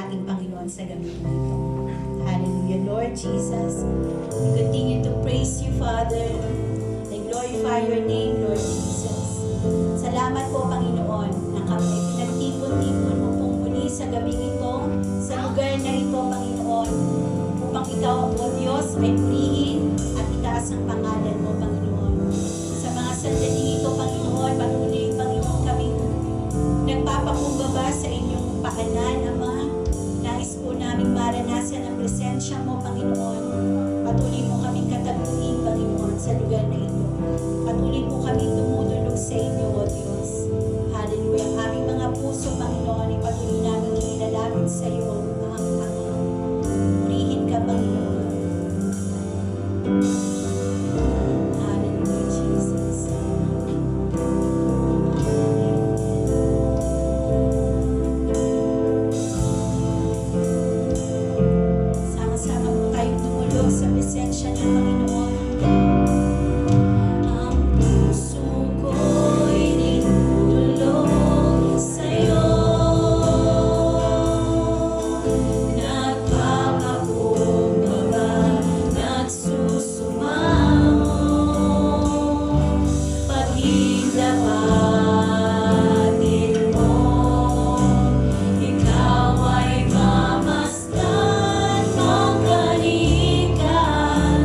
ating Panginoon sa gabi na ito. Hallelujah, Lord Jesus. We continue to praise you, Father, and glorify your name, Lord Jesus. Salamat po, Panginoon, na kami pinagtipon-tipon mo pong muli sa gabi ito, sa lugar na ito, Panginoon, upang ikaw, O Diyos, ay purihin at itaas ang pangalan mo, Panginoon. Sa mga sandali ito, Panginoon, patuloy, Panginoon, kaming nagpapakumbaba sa inyong paanan, Ama. Nais po namin maranasan ang presensya mo, Panginoon. Patuloy mo kaming kataguin, Panginoon, sa lugar na ito. Patuloy mo kaming tumutulog sa inyo, O Diyos. Hallelujah. Ang aming mga puso, Panginoon, ipatuloy namin inilalapit sa iyo, ang Ama. Purihin ka, Panginoon. Hallelujah, Jesus. Sama-sama po tayong tumulog sa presensya ng Panginoon. Ang puso ko'y tinutulog sa'yo. Nagpapakumbaba, nagsusumamo. Paghilapatin mo, ikaw ay mamasdan, mangkalikan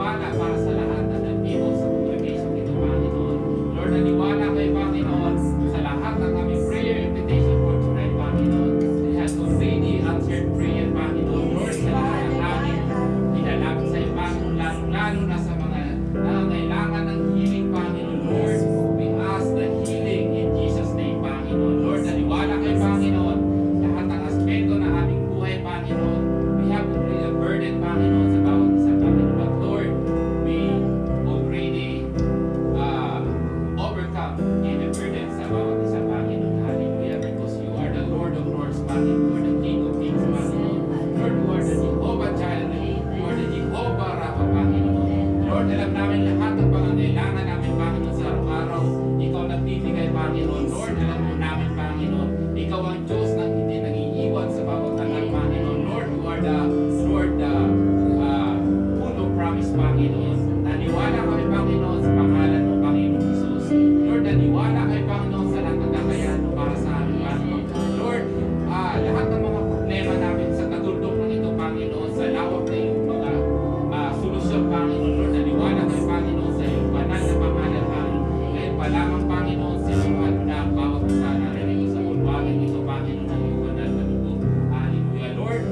naniwala para sa lahat na nandito sa congregation ito, Panginoon. Lord, naniwala kayo, Panginoon, sa lahat ng aming prayer invitation for tonight, Panginoon. It has already answered prayer, Panginoon. Lord, sa lahat ng aming pinalapit sa iyo, Panginoon, lalo na sa mga nangangailangan ng healing, Panginoon. Lord, we ask the healing in Jesus' name, Panginoon. Lord, naniwala kayo, Panginoon, lahat ng aspeto ng aming buhay, Panginoon. We have already a burden, Panginoon, sa bawat isa, Panginoon. But Lord, we already overcome any burden sa bawat isa, Panginoon. Hallelujah. Because you are the Lord of Lords, Panginoon. You are the King of Kings, Panginoon. Lord, you are the Jehovah Jireh. You are the Jehovah Rapha, Panginoon. Lord, alam namin lahat ng pangangailangan namin, Panginoon, sa araw-araw. Ikaw nagbibigay, Panginoon. Lord, alam mo namin, Panginoon. Ikaw ang Diyos na hindi nangiiwan sa bawat anak, Panginoon. Lord, you are the Lord, full of promise, Panginoon. Naniwala kami, Panginoon, sa pangalan ng Panginoon Jesus. Lord, naniwala kami, Panginoon, sa lahat ng kakayahan mo para sa amin, Panginoon. Lord, lahat ng mga problema namin sa katulong ng ito, Panginoon, sa lawak na iyong mga solusyon, Panginoon. Lord, naniwala kami, Panginoon, sa iyong banal na pangalan, Panginoon. Ngayon pa lamang, Panginoon, sinuhan mo na ang bawat isa na rin sa bulwagan ito, Panginoon, ng iyong banal na dugo. Hallelujah. Lord,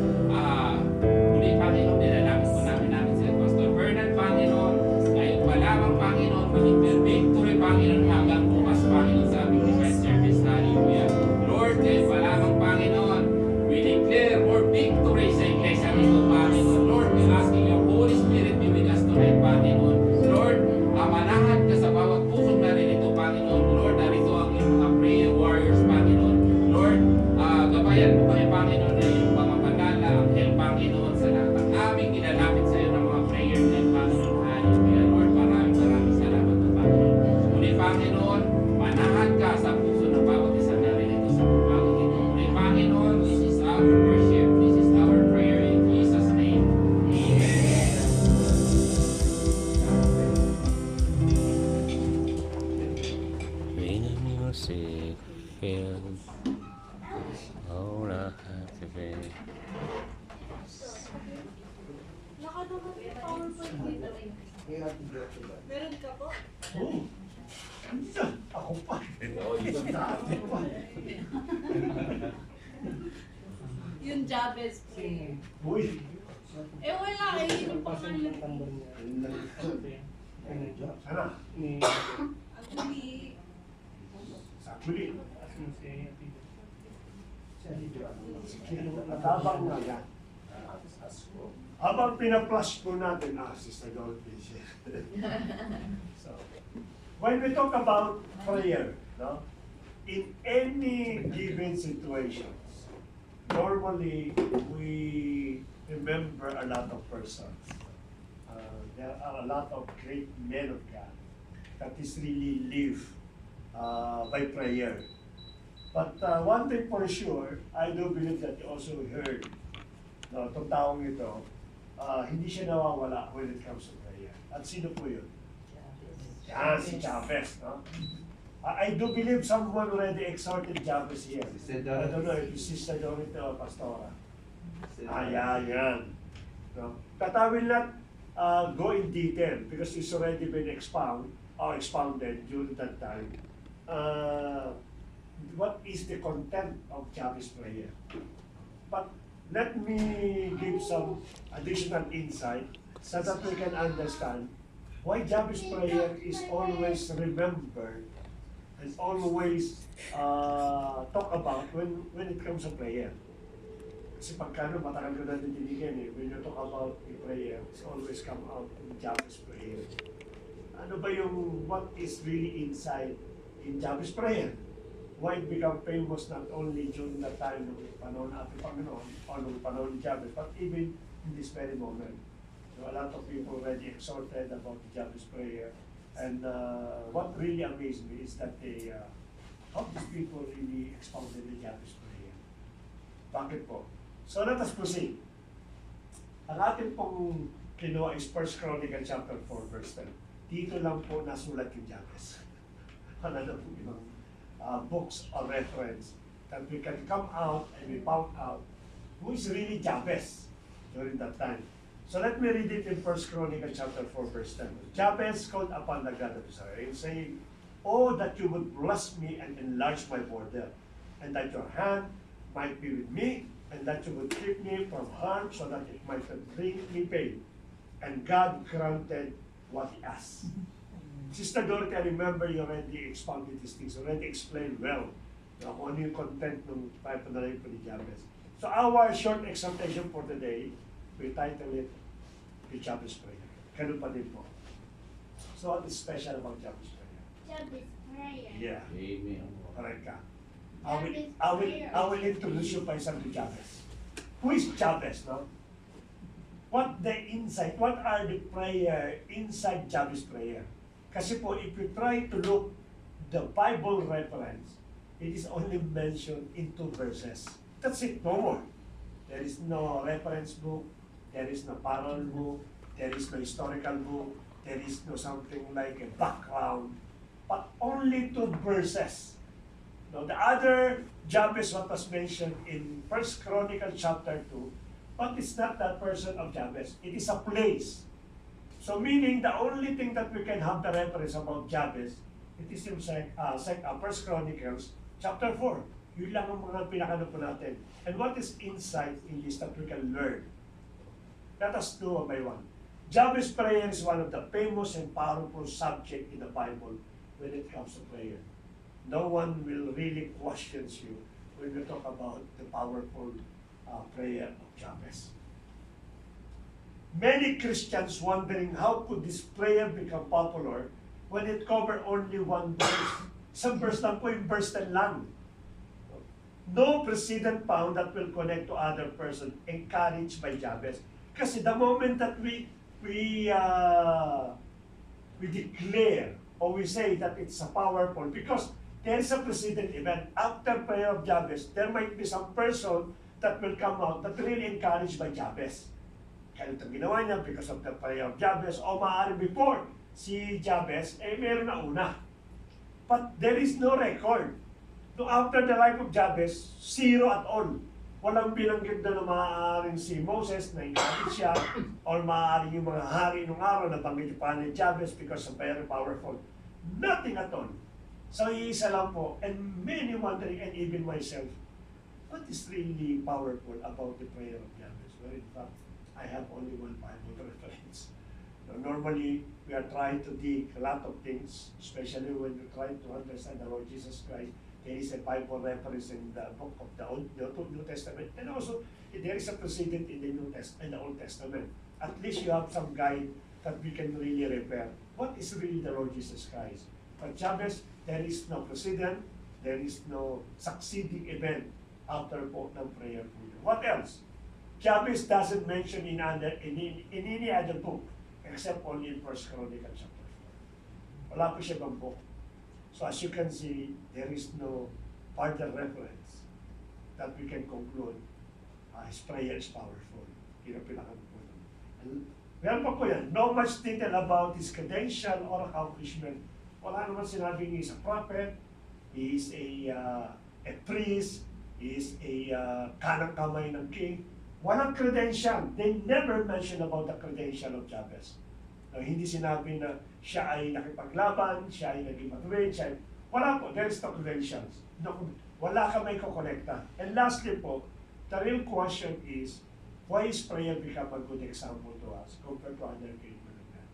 muli, Panginoon, nilalapit po namin sa Pastor Bernard, Panginoon. Ngayon pa lamang, Panginoon, we declare victory, Panginoon, hanggang bukas, Panginoon, sa aming divine service. Hallelujah. Lord, ngayon pa lamang, Panginoon, we declare more victory sa iglesia nito, Panginoon. Lord, we asking your Holy Spirit be with us tonight, Panginoon. Lord, manahan ka sa bawat pusong narinito, Panginoon. Lord, narito ang iyong mga prayer warriors, Panginoon. Lord, gabayan mo kami, Panginoon, na iyong mga banal na anghel, Panginoon, sa lahat ng aming nilalapit sa iyo ng mga prayer name, Panginoon. Hallelujah. Lord, maraming salamat na, Panginoon. Muli, Panginoon, manahan ka sa puso ng bawat isa narinito sa pagpagin ito. Muli, Panginoon, this is our worship, this is our prayer in Jesus' name. Amen. When the music fills all I have to be. Nakadaman yung PowerPoint dito. Meron ka po? Ako pa. Yung Jabez po. Uy. Eh wala eh, yun yung pangalan. Ano? Actually, Sakuli. Natabang na yan. Habang pina-flash po natin, Sister Goldfish. So, when we talk about prayer, no, in any given situations, normally we remember a lot of persons. There are a lot of great men of God that is really live by prayer. But one thing for sure, I do believe that you also heard, no, itong taong ito, hindi siya nawawala when it comes to prayer. At sino po yun? Yan, si Jabez, no? I do believe someone already exhorted Jabez here. I don't know if it's Sister Dorita or Pastora. Yan. No? But I will not go in detail because it's already been expounded during that time. What is the content of Jabez's prayer? But let me give some additional insight so that we can understand why Jabez's prayer is always remembered and always talk about when it comes to prayer. Kasi pagkano matagal ko na ditinigan when you talk about a prayer, it's always come out in Jabez's prayer. Ano ba yung what is really inside in Jabez's prayer? Why it become famous not only during the time ng panahon ating Panginoon o ng panahon ni Jabez, but even in this very moment. So a lot of people already exhorted about the Jabez prayer. And what really amazed me is that how these people really expounded the Jabez prayer. Bakit po? So let us proceed. Ang ating pong kinuha is 1 Chronicles chapter 4 verse 10. Dito lang po nasulat yung Jabez. Wala na po ibang books of reference that we can come out and we found out who is really Jabez during that time. So let me read it in 1 Chronicles chapter 4, verse 10. Jabez called upon the God of Israel, saying, "Oh, that you would bless me and enlarge my border, and that your hand might be with me, and that you would keep me from harm, so that it might not bring me pain." And God granted what he asked. Sister Dorothy, I remember you already expounded these things, already explained well kung ano yung content ng panalangin po ni Jabez. So our short exhortation for today, we title it, The Jabez Prayer. Ganun pa din po. So what is special about Jabez Prayer? Jabez prayer. Yeah, Amen. correct ka. I will introduce you by some to Jabez. Who is Jabez, no? What are the prayer inside Jabez prayer? Kasi po, if you try to look the Bible reference, it is only mentioned in 2 verses. That's it, no more. There is no reference book, there is no parallel book, there is no historical book, there is no something like a background, but only 2 verses. Now, the other Jabez, what was mentioned in 1 Chronicles chapter 2, but it's not that person of Jabez. It is a place. So meaning the only thing that we can have the reference about Jabez, it is in 1 Chronicles chapter 4. Yun lang ang mga pinakano po natin. And what is insight in this that we can learn? Let us do one by one. Jabez prayer is one of the famous and powerful subject in the Bible when it comes to prayer. No one will really question you when we talk about the powerful prayer of Jabez. Many Christians wondering how could this prayer become popular when it covered only 1 verse. Isang verse lang po, yung verse 10 lang. No precedent found that will connect to other person encouraged by Jabez. Kasi the moment that we declare or we say that it's a powerful, because there is a precedent event. After prayer of Jabez, there might be some person that will come out that really encouraged by Jabez. Kaya itong ginawa niya because of the prayer of Jabez, o maaari before si Jabez, meron na una. But there is no record. No, after the life of Jabez, 0 at all. Walang bilanggit na maaaring si Moses na encourage siya, or maaaring yung mga hari nung araw na banggit pa ni Jabez because of very powerful. Nothing at all. So iisa lang po, and many wondering, and even myself, what is really powerful about the prayer of Jabez? Well, in fact, I have only one Bible reference. Normally, we are trying to dig a lot of things, especially when we try to understand the Lord Jesus Christ. There is a Bible reference in the book of the New Testament, and also there is a precedent in the Old Testament. At least you have some guide that we can really repair. What is really the Lord Jesus Christ? For Jabez, there is no precedent, there is no succeeding event after po ng prayer po yun. What else? Jabez doesn't mention in any other book except only in 1 Chronicles chapter 4. Wala po siya bang book. So as you can see, there is no further reference that we can conclude his prayer is powerful. Yun ang pinakamupunan. Meron pa po yan. No much detail about his credential or accomplishment. Wala naman sinabing he's a prophet, he is a priest, he is a kanang kamay ng king. Walang credential. They never mention about the credential of Jabez. Hindi sinabi na siya ay nakipaglaban, siya ay naging matuwid, wala po. There is no credentials. No, wala ka may kukonekta. And lastly po, the real question is, why is prayer become a good example to us compared to other people of God?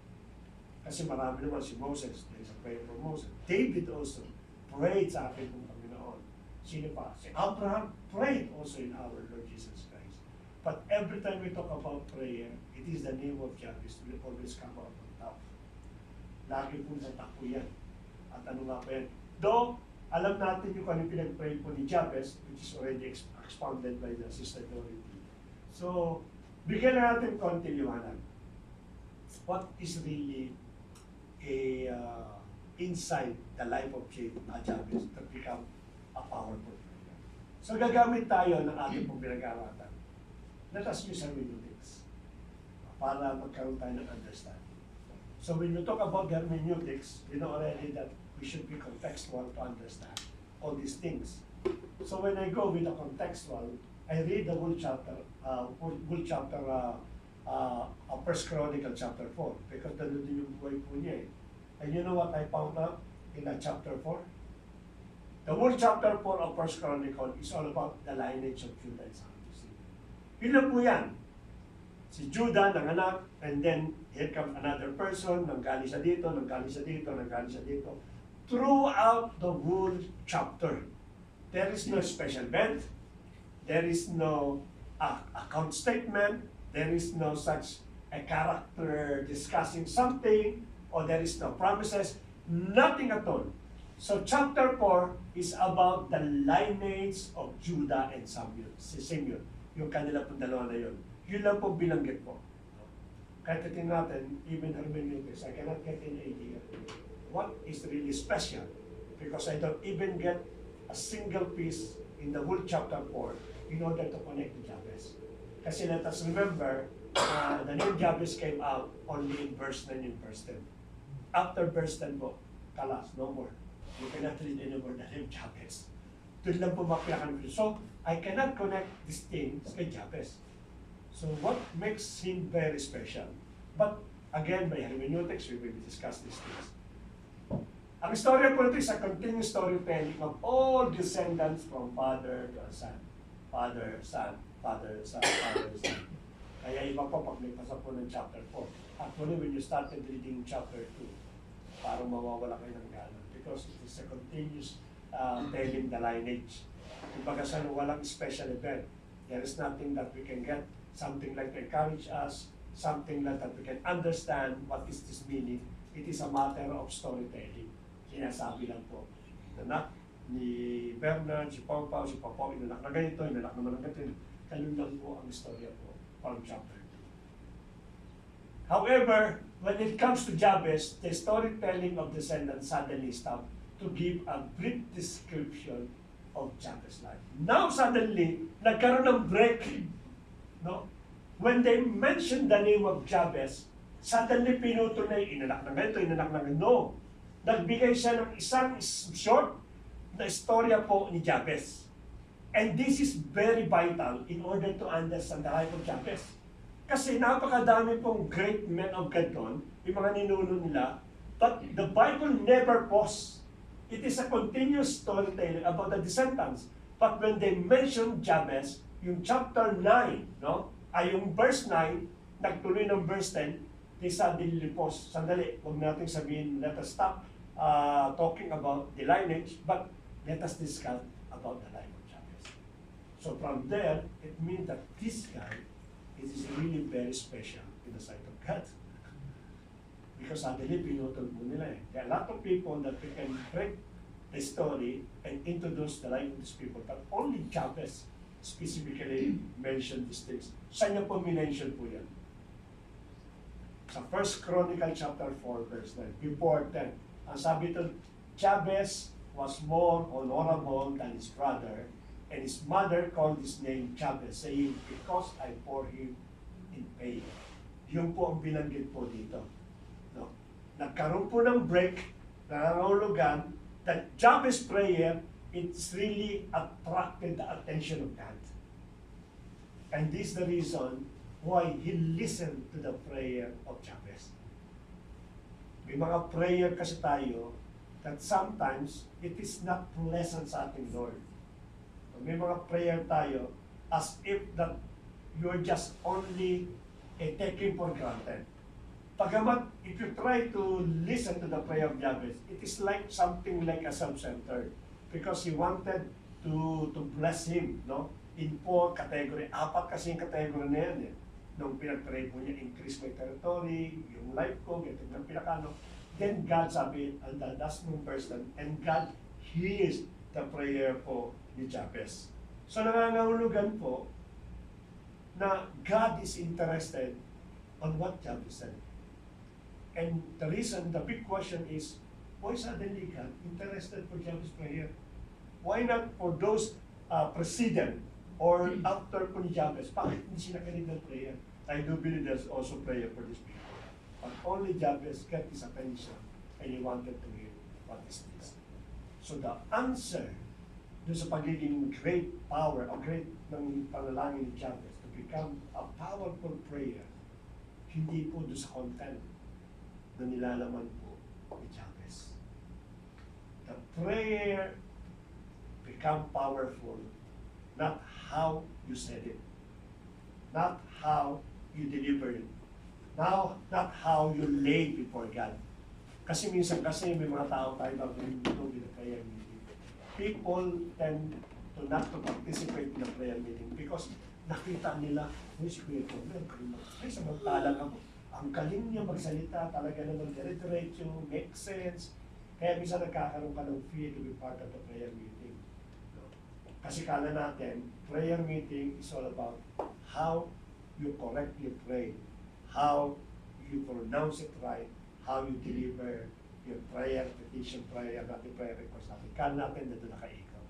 Kasi marami naman si Moses, there is a prayer for Moses. David also prayed sa akin ng Panginoon. Sino pa? Si Abraham prayed also in our Lord Jesus Christ. But every time we talk about prayer, it is the name of Jabez will always come out on top. Lagi po sa takbo yan. At ano nga pa yan? Though, alam natin yung kung pinag-pray po ni Jabez, which is already expounded by the Sister Dorothy. So, bigyan na natin konti liwanag. What is really inside the life of Jabez to become a powerful prayer? So, gagamit tayo ng ating pong pinag-aaratan. Let us use hermeneutics para magkaroon tayo ng understanding. So when you talk about hermeneutics, you know already that we should be contextual to understand all these things. So when I go with the contextual, I read the whole chapter First Chronicle chapter 4 because nandun yung buhay po niya eh. And you know what I found out in chapter 4? The whole chapter 4 of First Chronicle is all about the lineage of Judah and Samson. Yun lang po yan. Si Judah nanganak, and then here comes another person, nanggaling siya dito, nanggaling siya dito, nanggaling siya dito. Throughout the whole chapter, there is no special event, there is no account statement, there is no such a character discussing something, or there is no promises, nothing at all. So chapter 4 is about the lineage of Judah and Simeon. Yung kanila pong dalawa na yun. Yun lang po binanggit po. Kahit titin natin, even hermeneutics, I cannot get an idea what is really special because I don't even get a single piece in the whole chapter 4 in order to connect to Jabez. Kasi let us remember, the name Jabez came out only in verse 9 and verse 10. After verse 10 po, kalas, no more. You cannot read anymore the name Jabez. Doon lang po mapilakan ko. So, I cannot connect these things kay Jabez. So, what makes him very special? But, again, by hermeneutics, we will discuss these things. Ang storya po ito is a continuous storytelling of all descendants from father to son. Father, son, father, son, father, son. Kaya iba po pag may pasa po ng chapter 4. Actually, when you started reading chapter 2, parang mawawala kayo ng gana because it is a continuous telling the lineage. Kumbaga sa walang special event. There is nothing that we can get, something like to encourage us, something like that we can understand what is this meaning. It is a matter of storytelling. Sinasabi lang po. Nanak ni Bernard, si Pau, inanak na ganito, inanak naman ng ganito. Ganun lang po ang istorya po from chapter 2. However, when it comes to Jabez, the storytelling of descendants suddenly stopped to give a brief description of Jabez's life. Now suddenly, nagkaroon ng break. No? When they mentioned the name of Jabez, suddenly pinuto na inanak na ganito, inanak na ganito. No. Nagbigay siya ng isang short na istorya po ni Jabez. And this is very vital in order to understand the life of Jabez. Kasi napakadami pong great men of God doon, yung mga ninuno nila, but the Bible never paused. It is a continuous storytelling about the descendants. But when they mention Jabez, yung chapter 9, no? Yung verse 9, nagtuloy ng verse 10, they suddenly pause. Sandali, huwag natin sabihin, let us stop talking about the lineage, but let us discuss about the life of Jabez. So from there, it means that this guy is really very special in the sight of God. Because suddenly, pinutol mo nila eh. There are a lot of people that we can break the story and introduce the life of these people, but only Jabez specifically mentioned these things. Saan niya po minention po yan? Sa 1 Chronicle chapter 4, verse 9, before 10, ang sabi ito, Jabez was more honorable than his brother, and his mother called his name Jabez, saying, because I bore him in pain. Yun po ang binanggit po dito. No? Nagkaroon po ng break, nangangahulugan, that Jabez's prayer, it's really attracted the attention of God. And this is the reason why he listened to the prayer of Jabez. May mga prayer kasi tayo that sometimes it is not pleasant sa ating Lord. May mga prayer tayo as if that you're just only taking for granted. Pagamat, if you try to listen to the prayer of Jabez, it is like something like a self-centered because he wanted to bless him, no? In 4 category, 4 kasi yung category na yan eh. Nung pinag-pray po niya, increase my territory, yung life ko, ganito ng pinakano. Then God sabi, and that's nung verse 10, and God hears the prayer po ni Jabez. So nangangahulugan po na God is interested on what Jabez said. And the reason, the big question is, why suddenly God interested for Jabez's prayer? Why not for those precedent or after po ni Jabez? Bakit hindi sila kanilig ng prayer? I do believe there's also prayer for these people. But only Jabez got his attention and he wanted to hear what is this. So the answer doon sa pagiging great power o great ng panalangin ni Jabez to become a powerful prayer Hindi po doon sa content na nilalaman po ni Jabez. The prayer become powerful, not how you said it, not how you deliver it, now not how you lay before God. Kasi minsan may mga tao tayo bago dito in a prayer meeting. People tend to not to participate in a prayer meeting because nakita nila, si Kuya Tomer, ay samantalang ako. Ang galing niya magsalita, talaga naman dire-diretso, make sense. Kaya minsan nagkakaroon ka ng fear to be part of the prayer meeting. No? Kasi kala natin, prayer meeting is all about how you correctly pray, how you pronounce it right, how you deliver your prayer, petition prayer, natin prayer request natin. Kala natin na doon nakaikaw.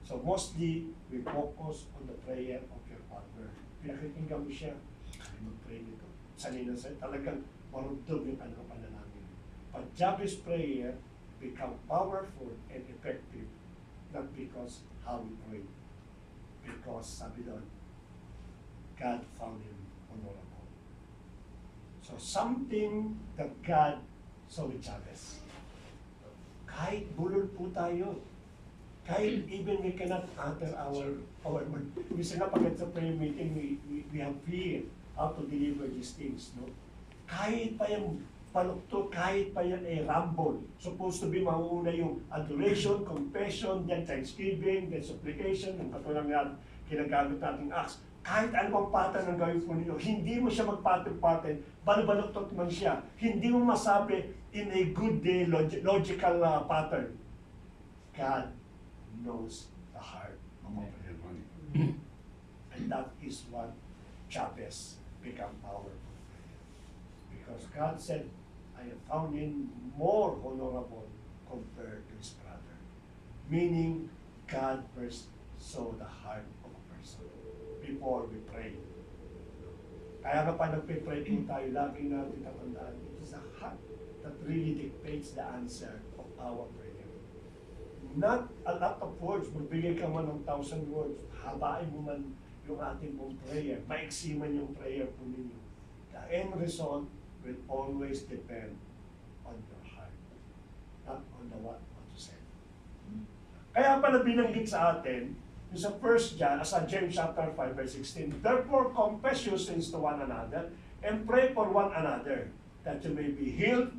So mostly, we focus on the prayer of your partner. Pinakikinggan mo siya, kaya mag-pray nito. Sanay na sa'yo, talagang marugtog yung kanyang panalangin. But Jabez's prayer become powerful and effective, not because how we pray. Because, sabi doon, God found him honorable. So something that God saw with Jabez. Kahit bulol po tayo, kahit even we cannot utter our word. Minsan nga pag sa prayer meeting, we have fear how to deliver these things, no? Kahit pa yung palukto, kahit pa yan rumble, supposed to be mauna yung adoration, confession, then thanksgiving, then supplication, yung katulad nga kinagamit nating acts. Kahit ano pang pattern ng gawin po ninyo, hindi mo siya magpattern-pattern, balbaluktot man siya, hindi mo masabi in a good day, logical pattern. God knows the heart of a prayer. And that is what Jabez become powerful. Because God said, I have found him more honorable compared to his brother. Meaning, God first saw the heart of a person before we pray. Kaya nga pa nagpe-pray po tayo, lagi natin tatandaan, it is the heart that really dictates the answer of our prayer. Not a lot of words, magbigay ka man ng 1,000 words, habain mo man yung ating pong prayer, maiksi man yung prayer po ninyo. The end result will always depend on your heart, not on the what to say. Kaya pala binanggit sa atin, yung sa 1 John, sa James chapter 5, verse 16, therefore confess your sins to one another and pray for one another, that you may be healed.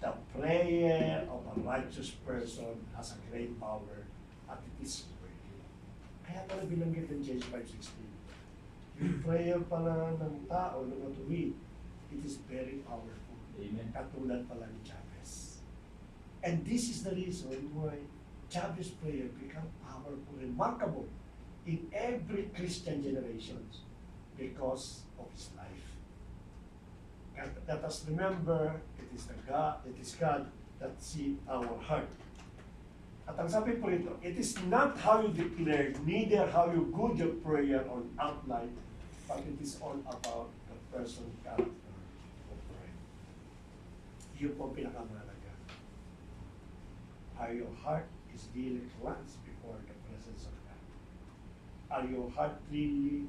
The prayer of a righteous person has a great power at it is working. Kaya pala binanggit in James 5:16. Yung prayer pala ng tao na matuwid, it is very powerful. Amen. Katulad pala ni Jabez. And this is the reason why Jabez's prayer become powerful, remarkable in every Christian generation because of his life. Let us remember, it is God that see our heart. At ang sabi po rito, it is not how you declare, neither how you good your prayer on outline, but it is all about the person character of prayer. Yun po pinakamahalaga. Are your heart is really cleansed before the presence of God? Are your heart really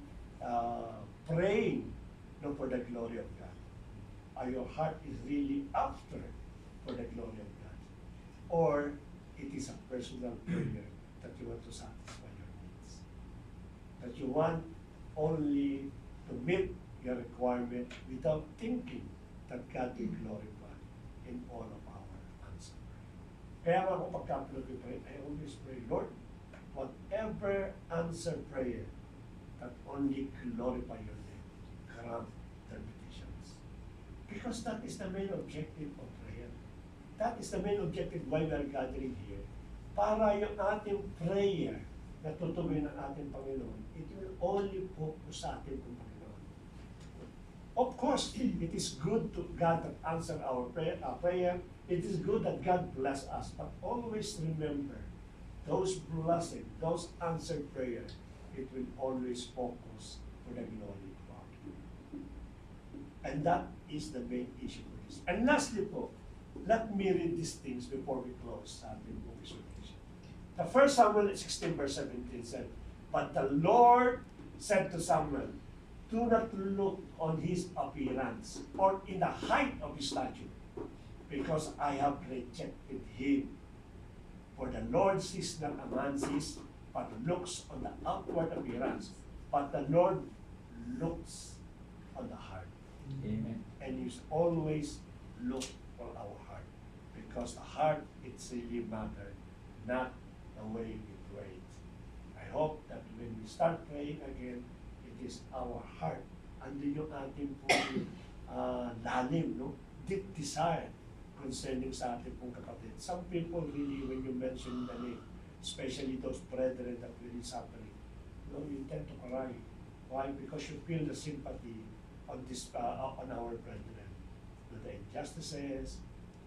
praying for the glory of God? Are your heart is really after for the glory of God? Or it is a personal prayer that you want to satisfy your needs? That you want only to meet your requirement without thinking that God will glorify in all of our answer. Kaya nga kung pagka-upload we pray, I always pray, Lord, whatever answer prayer that only glorify your name, grant their petitions. Because that is the main objective of prayer. That is the main objective why we are gathering here. Para yung ating prayer na tutuloy ng ating Panginoon, it will only focus sa ating Panginoon. Of course, it is good to God that answer our prayer. It is good that God bless us. But always remember, those blessings, those answered prayers, it will always focus for the glory of God. And that is the main issue for this. And lastly po, let me read these things before we close sa ating presentation. The 1 Samuel 16 verse 17 said, but the Lord said to Samuel, do not look on his appearance or in the height of his stature, because I have rejected him. For the Lord sees not a man sees, but looks on the outward appearance. But the Lord looks on the heart. Amen. And He's always look for our heart. Because the heart, it's really matter, not the way we pray. I hope that when we start praying again, it is our heart. Andun yung ating pong lalim, no? Deep desire concerning sa ating pong kapatid. Some people really, when you mention the name, especially those brethren that really suffering, you tend to cry. Why? Because you feel the sympathy on this on our brethren. The injustices,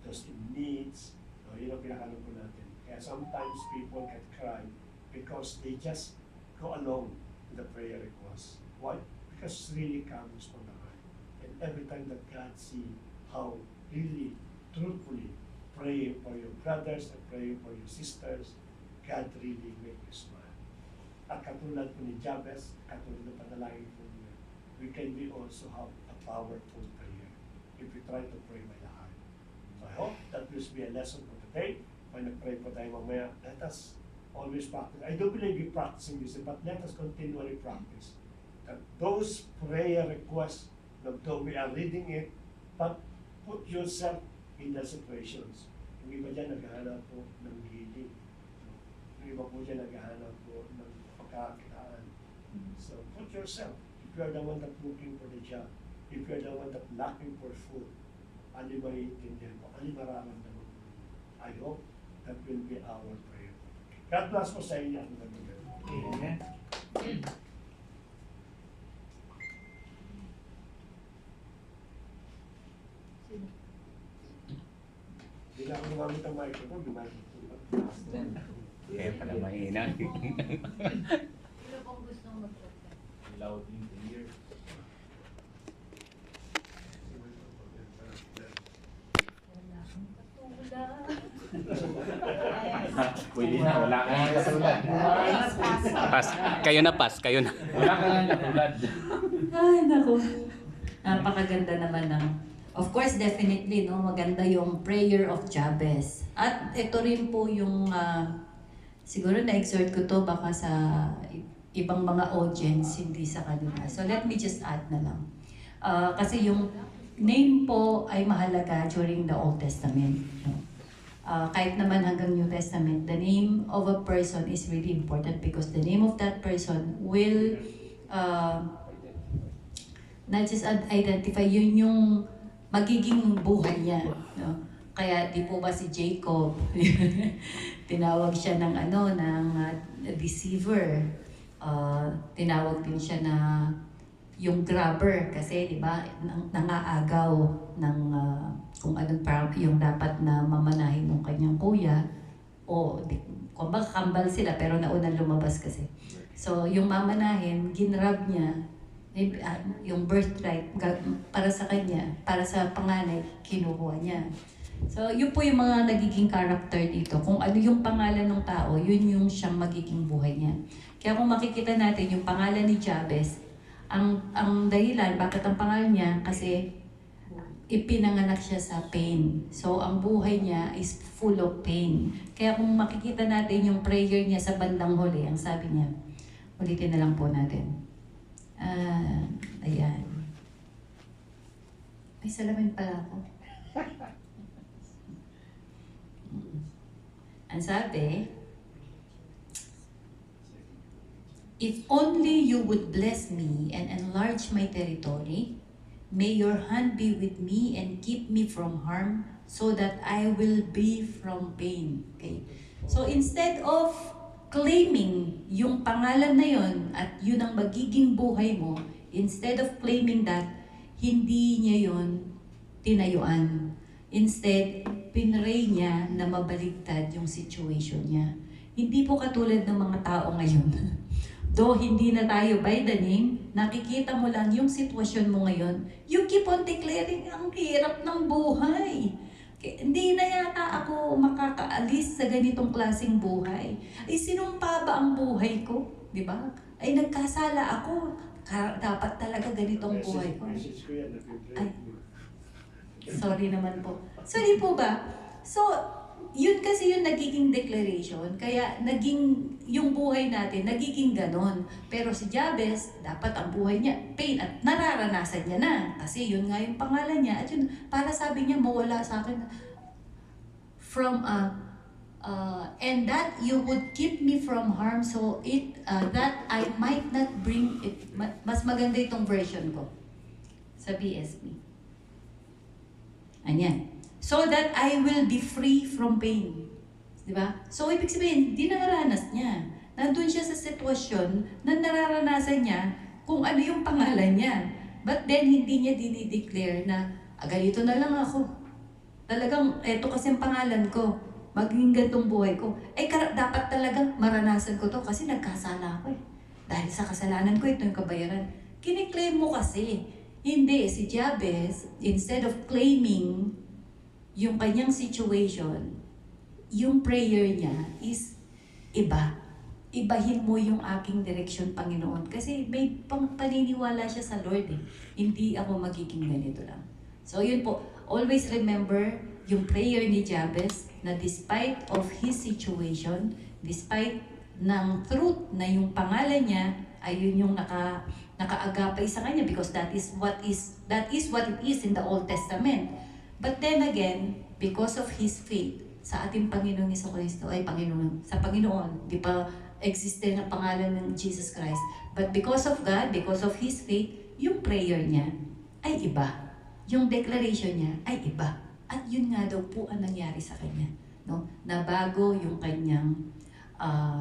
those in needs, yun ang pinakalam po natin. Kaya sometimes people get cry because they just go along with the prayer request. Why? Because it really comes from the heart. And every time that God see how really, truthfully praying for your brothers and praying for your sisters, God really make you smile. At katulad po ni Jabez, katulad ng panalangin po niya, we can be also have a powerful prayer if we try to pray by the heart. So I hope that this will be a lesson for today. When nag-pray po tayo mamaya, let us always practice. I do believe in practicing this, but let us continually practice. That those prayer requests, though we are reading it, but put yourself in the situations. Yung iba dyan naghahanap po ng healing. Yung iba po dyan naghahanap po ng pagkakakitaan. So put yourself. If you are the one that looking for the job, if you are the one that lacking for food, ano yung maiintindihan mo? Ano yung mararamdaman mo? I hope that will be our prayer. God bless po sa inyo. Amen. Hindi na ako gumamit ang microphone, Kaya pala mahina. Sino pong gusto mag-protect? Loud in the ear. Wala akong katulad. Pwede na, wala ka nang katulad. Pas. Kayo na pas. Kayo na. Wala ka nang katulad. Ay, naku. Napakaganda naman ng... Of course, definitely, no, maganda yung prayer of Jabez. At ito rin po yung... siguro na-exhort ko to baka sa ibang mga audience, hindi sa kanila. So let me just add na lang. Kasi yung name po ay mahalaga during the Old Testament. No? Kahit naman hanggang New Testament, the name of a person is really important because the name of that person will not just identify, yun yung magiging buhay niya. No? Kaya di po ba si Jacob, tinawag siya ng deceiver. Tinawag din siya na yung grabber kasi di ba nangaagaw ng kung anong yung dapat na mamanahin ng kanyang kuya o kumbaga kambal sila pero naunang lumabas kasi. So yung mamanahin, ginrab niya yung birthright para sa kanya, para sa panganay, kinukuha niya. So, yun po yung mga nagiging character dito. Kung ano yung pangalan ng tao, yun yung siyang magiging buhay niya. Kaya kung makikita natin yung pangalan ni Jabez, ang dahilan, bakit ang pangalan niya? Kasi ipinanganak siya sa pain. So, ang buhay niya is full of pain. Kaya kung makikita natin yung prayer niya sa bandang huli, ang sabi niya, ulitin na lang po natin. Ayan. Ay, salamin pala ako. Ang sabi, if only you would bless me and enlarge my territory, may your hand be with me and keep me from harm so that I will be from pain. Okay? So instead of claiming yung pangalan na yon at yun ang magiging buhay mo, instead of claiming that, hindi niya yon tinayuan. Instead, pinray niya na mabaligtad yung situation niya. Hindi po katulad ng mga tao ngayon. Though hindi na tayo by the name, nakikita mo lang yung sitwasyon mo ngayon, you keep on declaring, ang hirap ng buhay. Hindi na yata ako makakaalis sa ganitong klaseng buhay. Ay, sinumpa ba ang buhay ko? Di ba? Ay, nagkasala ako. dapat talaga ganitong buhay ko. Message ko yan, Ay. Sorry naman po. Sorry po ba? So, yun kasi yung nagiging declaration. Kaya yung buhay natin, nagiging ganon. Pero si Jabez, dapat ang buhay niya, pain at nararanasan niya na. Kasi yun nga yung pangalan niya. At yun, para sabi niya, mawala sa akin from and that you would keep me from harm so that I might not bring it. Mas maganda itong version ko sa BSB. Anyan. So that I will be free from pain. Diba? So, ibig sabihin, di nararanas niya. Nandun siya sa sitwasyon na nararanasan niya kung ano yung pangalan niya. But then, hindi niya dinideclare na, ganito na lang ako. Talagang, eto kasi ang pangalan ko. Maging gantong buhay ko. Dapat talaga maranasan ko to kasi nagkasala ako eh. Dahil sa kasalanan ko, ito yung kabayaran. Kiniklaim mo kasi. Hindi, si Jabez, instead of claiming yung kanyang situation, yung prayer niya is iba. Ibahin mo yung aking direksyon, Panginoon. Kasi may paniniwala siya sa Lord eh. Hindi ako magiging ganito lang. So yun po, always remember yung prayer ni Jabez na despite of his situation, despite ng truth na yung pangalan niya, ayun yung nakaagapay sa kanya because that is what it is in the Old Testament. But then again, because of his faith sa ating Panginoong Jesucristo, sa Panginoon, di pa existe na pangalan ng Jesus Christ. But because of God, because of his faith, yung prayer niya ay iba. Yung declaration niya ay iba. At yun nga daw po ang nangyari sa kanya. No? Nabago yung kanyang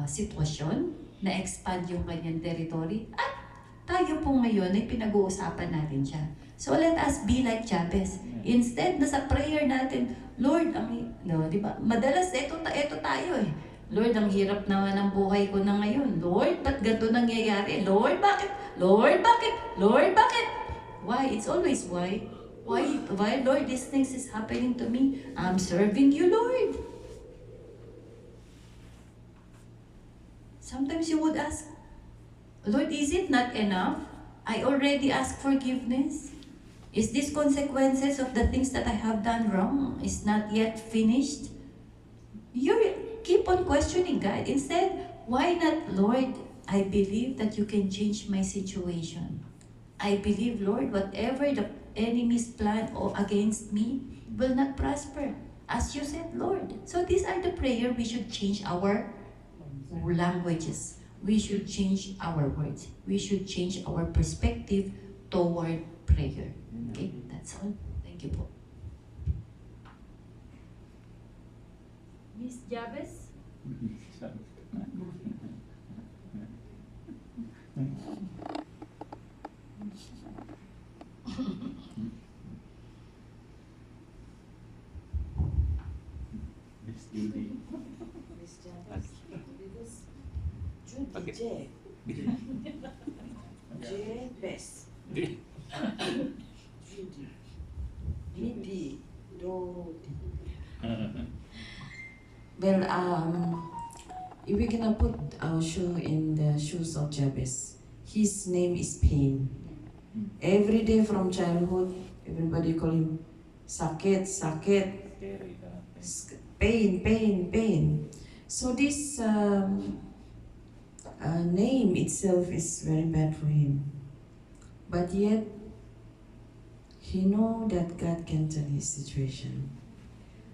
sitwasyon, na-expand yung kanyang territory, at tayo po ngayon ay pinag-uusapan natin siya. So let us be like Jabez. Instead na sa prayer natin, Lord, di ba? Madalas ito tayo eh. Lord, ang hirap naman ng buhay ko na ngayon. Lord, ba't ganito nangyayari? Lord, bakit? Lord, bakit? Lord, bakit? Why? It's always why. Why, Lord, these things is happening to me? I'm serving you, Lord. Sometimes you would ask, Lord, is it not enough? I already asked forgiveness. Is this consequences of the things that I have done wrong is not yet finished? You keep on questioning God. Instead, why not, Lord, I believe that you can change my situation. I believe, Lord, whatever the enemy's plan or against me will not prosper. As you said, Lord. So these are the prayer we should change our languages. We should change our words. We should change our perspective toward prayer. Okay, that's all. Thank you po. Miss Jabez? Miss Judy. Judy, J. Best. Judy. Didi. Dodi. Well, if we're gonna put our shoe in the shoes of Jabez, his name is Pain. Every day from childhood, everybody call him sakit, sakit, pain, pain, pain. So this name itself is very bad for him. But yet, he know that God can turn his situation.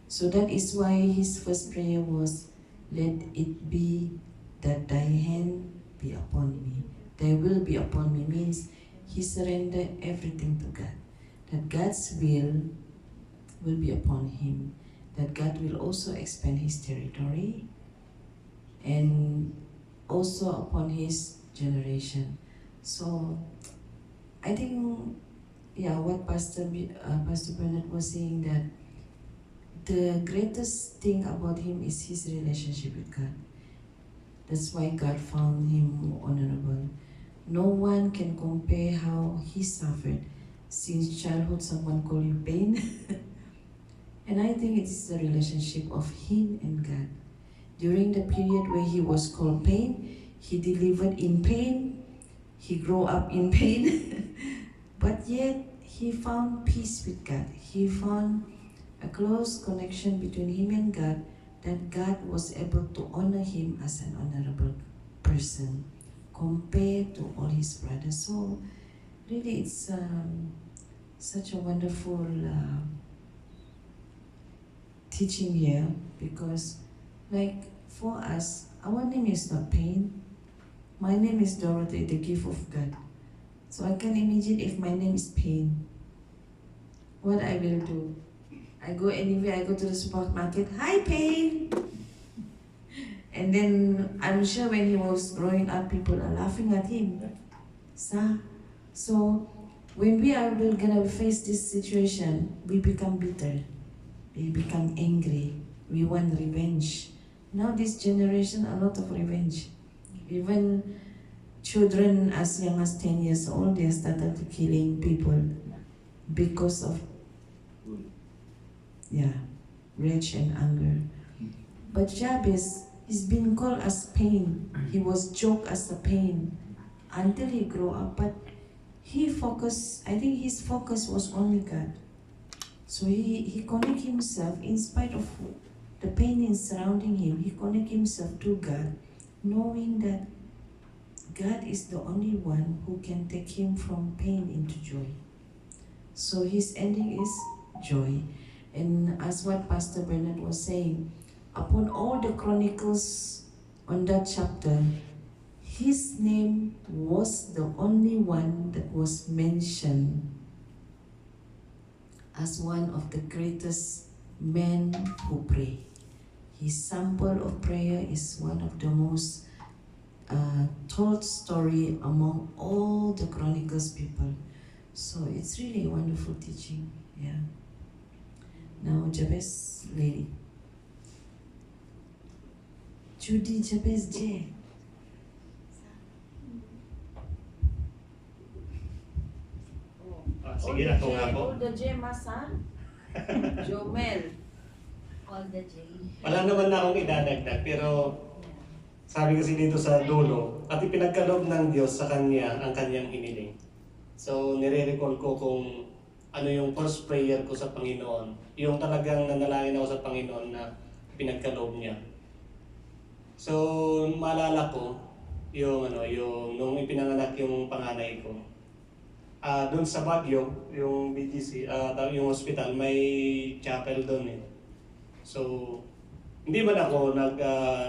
So that is why his first prayer was, let it be that thy hand be upon me. Thy will be upon me means he surrendered everything to God. That God's will be upon him. That God will also expand his territory and also upon his generation. So I think, yeah, what Pastor Bernard was saying, that the greatest thing about him is his relationship with God. That's why God found him honorable. No one can compare how he suffered. Since childhood, someone called you Pain. And I think it's the relationship of him and God. During the period where he was called Pain, he delivered in pain. he grew up in pain, but yet he found peace with God. He found a close connection between him and God, that God was able to honor him as an honorable person compared to all his brothers. So really it's such a wonderful teaching here, because like for us, our name is not Pain. My name is Dorothy, the gift of God. So I can imagine if my name is Pain, what I will do. I go anywhere, I go to the supermarket, hi Pain! And then I'm sure when he was growing up, people are laughing at him. So when we are gonna face this situation, we become bitter. We become angry. We want revenge. Now this generation, a lot of revenge. Even children as young as 10 years old, they started killing people because of rage and anger. But Jabez, he's been called as Pain. He was joked as a pain until he grew up. But he focused, I think his focus was only God. So he connected himself, in spite of the pain in surrounding him, he connected himself to God, knowing that God is the only one who can take him from pain into joy. So his ending is joy. And as what Pastor Bernard was saying, upon all the chronicles on that chapter, his name was the only one that was mentioned as one of the greatest men who pray. His sample of prayer is one of the most told story among all the Chronicles people. So it's really a wonderful teaching. Yeah. Now Jabez lady. Judy Jabez J. Sige na, ito nga po. All the J, Masa. Jomel. All the J. Wala naman na akong idadagdag, pero sabi kasi dito sa dulo, at ipinagkaloob ng Diyos sa kanya ang kanyang hiniling. So, nire-recall ko kung ano yung first prayer ko sa Panginoon. Yung talagang nanalangin ako sa Panginoon na pinagkaloob niya. So, maalala ko yung nung ipinanganak yung panganay ko. Doon sa Baguio, yung BGC, yung hospital, may chapel doon eh. So, hindi man ako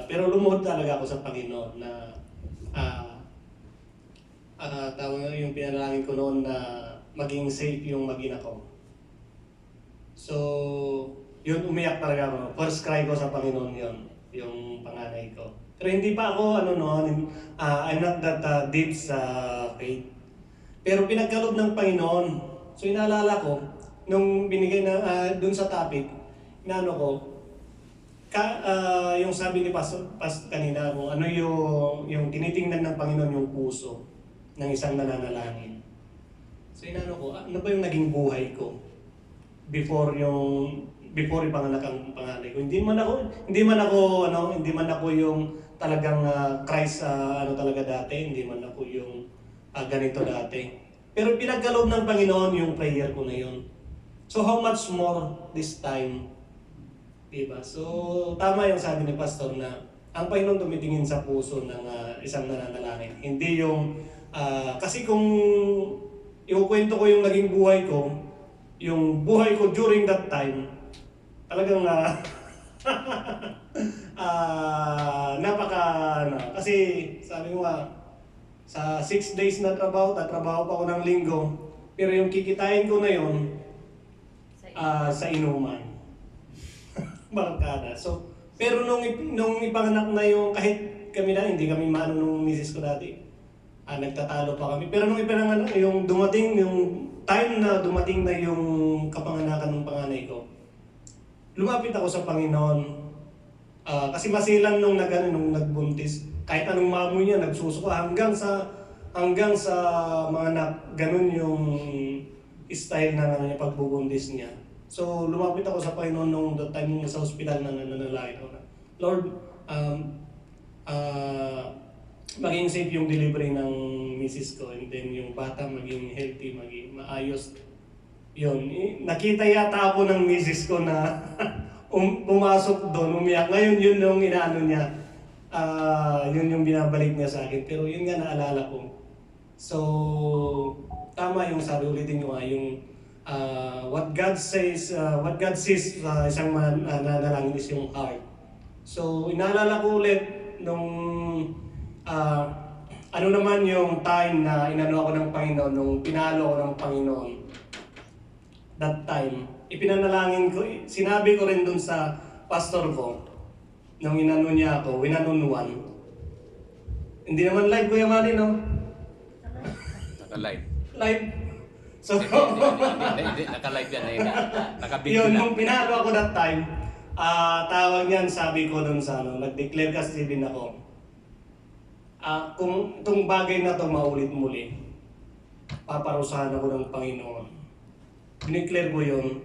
pero lumuhod talaga ako sa Panginoon na tawag yung pinalangin ko noon na maging safe yung mag-ina ko. So, yun, umiyak talaga ako. First cry ko sa Panginoon yun, yung panganay ko. Pero hindi pa ako, I'm not that deep sa faith. Pero pinagkaloob ng Panginoon. So, inaalala ko, nung binigay na dun sa topic, yung sabi ni Pastor kanina mo, ano yung tinitingnan ng Panginoon yung puso ng isang nananalangin. So inano ko, ano ba yung naging buhay ko before ipanganak ang panganay ko. Hindi man ako yung talagang Christ talaga dati, hindi man ako yung ganito dati. Pero pinagkaloob ng Panginoon yung prayer ko na yun. So how much more this time? Diba? So, tama yung sabi ni Pastor na ang Panginoon tumitingin sa puso ng isang nananalangin. Hindi yung, kasi kung ikukwento ko yung naging buhay ko, yung buhay ko during that time, talagang kasi sabi ko sa 6 days na trabaho pa ako ng linggo, pero yung kikitain ko na yun, sa inuman. Barkada. So, pero nung ipanganak na yung, kahit kami na, hindi kami maano nung misis ko dati, nagtatalo pa kami. Pero nung ipanganak, yung time na dumating na yung kapanganakan ng panganay ko, lumapit ako sa Panginoon. Kasi masilan nung nagbuntis, kahit anong maamoy niya, nagsusuka hanggang sa mga ganun yung style na pagbubuntis niya. So, lumapit ako sa Panginoon nung that time sa hospital na nananalangin ako na, Lord, maging safe yung delivery ng misis ko, and then yung bata maging healthy, maging maayos. Yun, nakita yata ako ng misis ko na pumasok doon, umiyak. Ngayon yun yung inaano niya, yun yung binabalik niya sa akin. Pero yun nga naalala ko. So, tama yung sabi, ulitin nyo nga, yung what God sees sa isang nanalangin is yung heart. So, inaalala ko ulit nung ano naman yung time na inano ako ng Panginoon, nung pinalo ako ng Panginoon. That time, ipinanalangin ko, sinabi ko rin dun sa pastor ko, nung inano niya ako, one-on-one. Hindi naman live, Kuya Manny, no? Naka-live. Live. So, Hindi, naka-live yan. Naka-video yun, na. nung pinalo ako that time, tawag niyan, sabi ko dun sa nag-declare kasi din ako, kung itong bagay na to maulit muli, paparusahan ako ng Panginoon. Dineclare ko yun,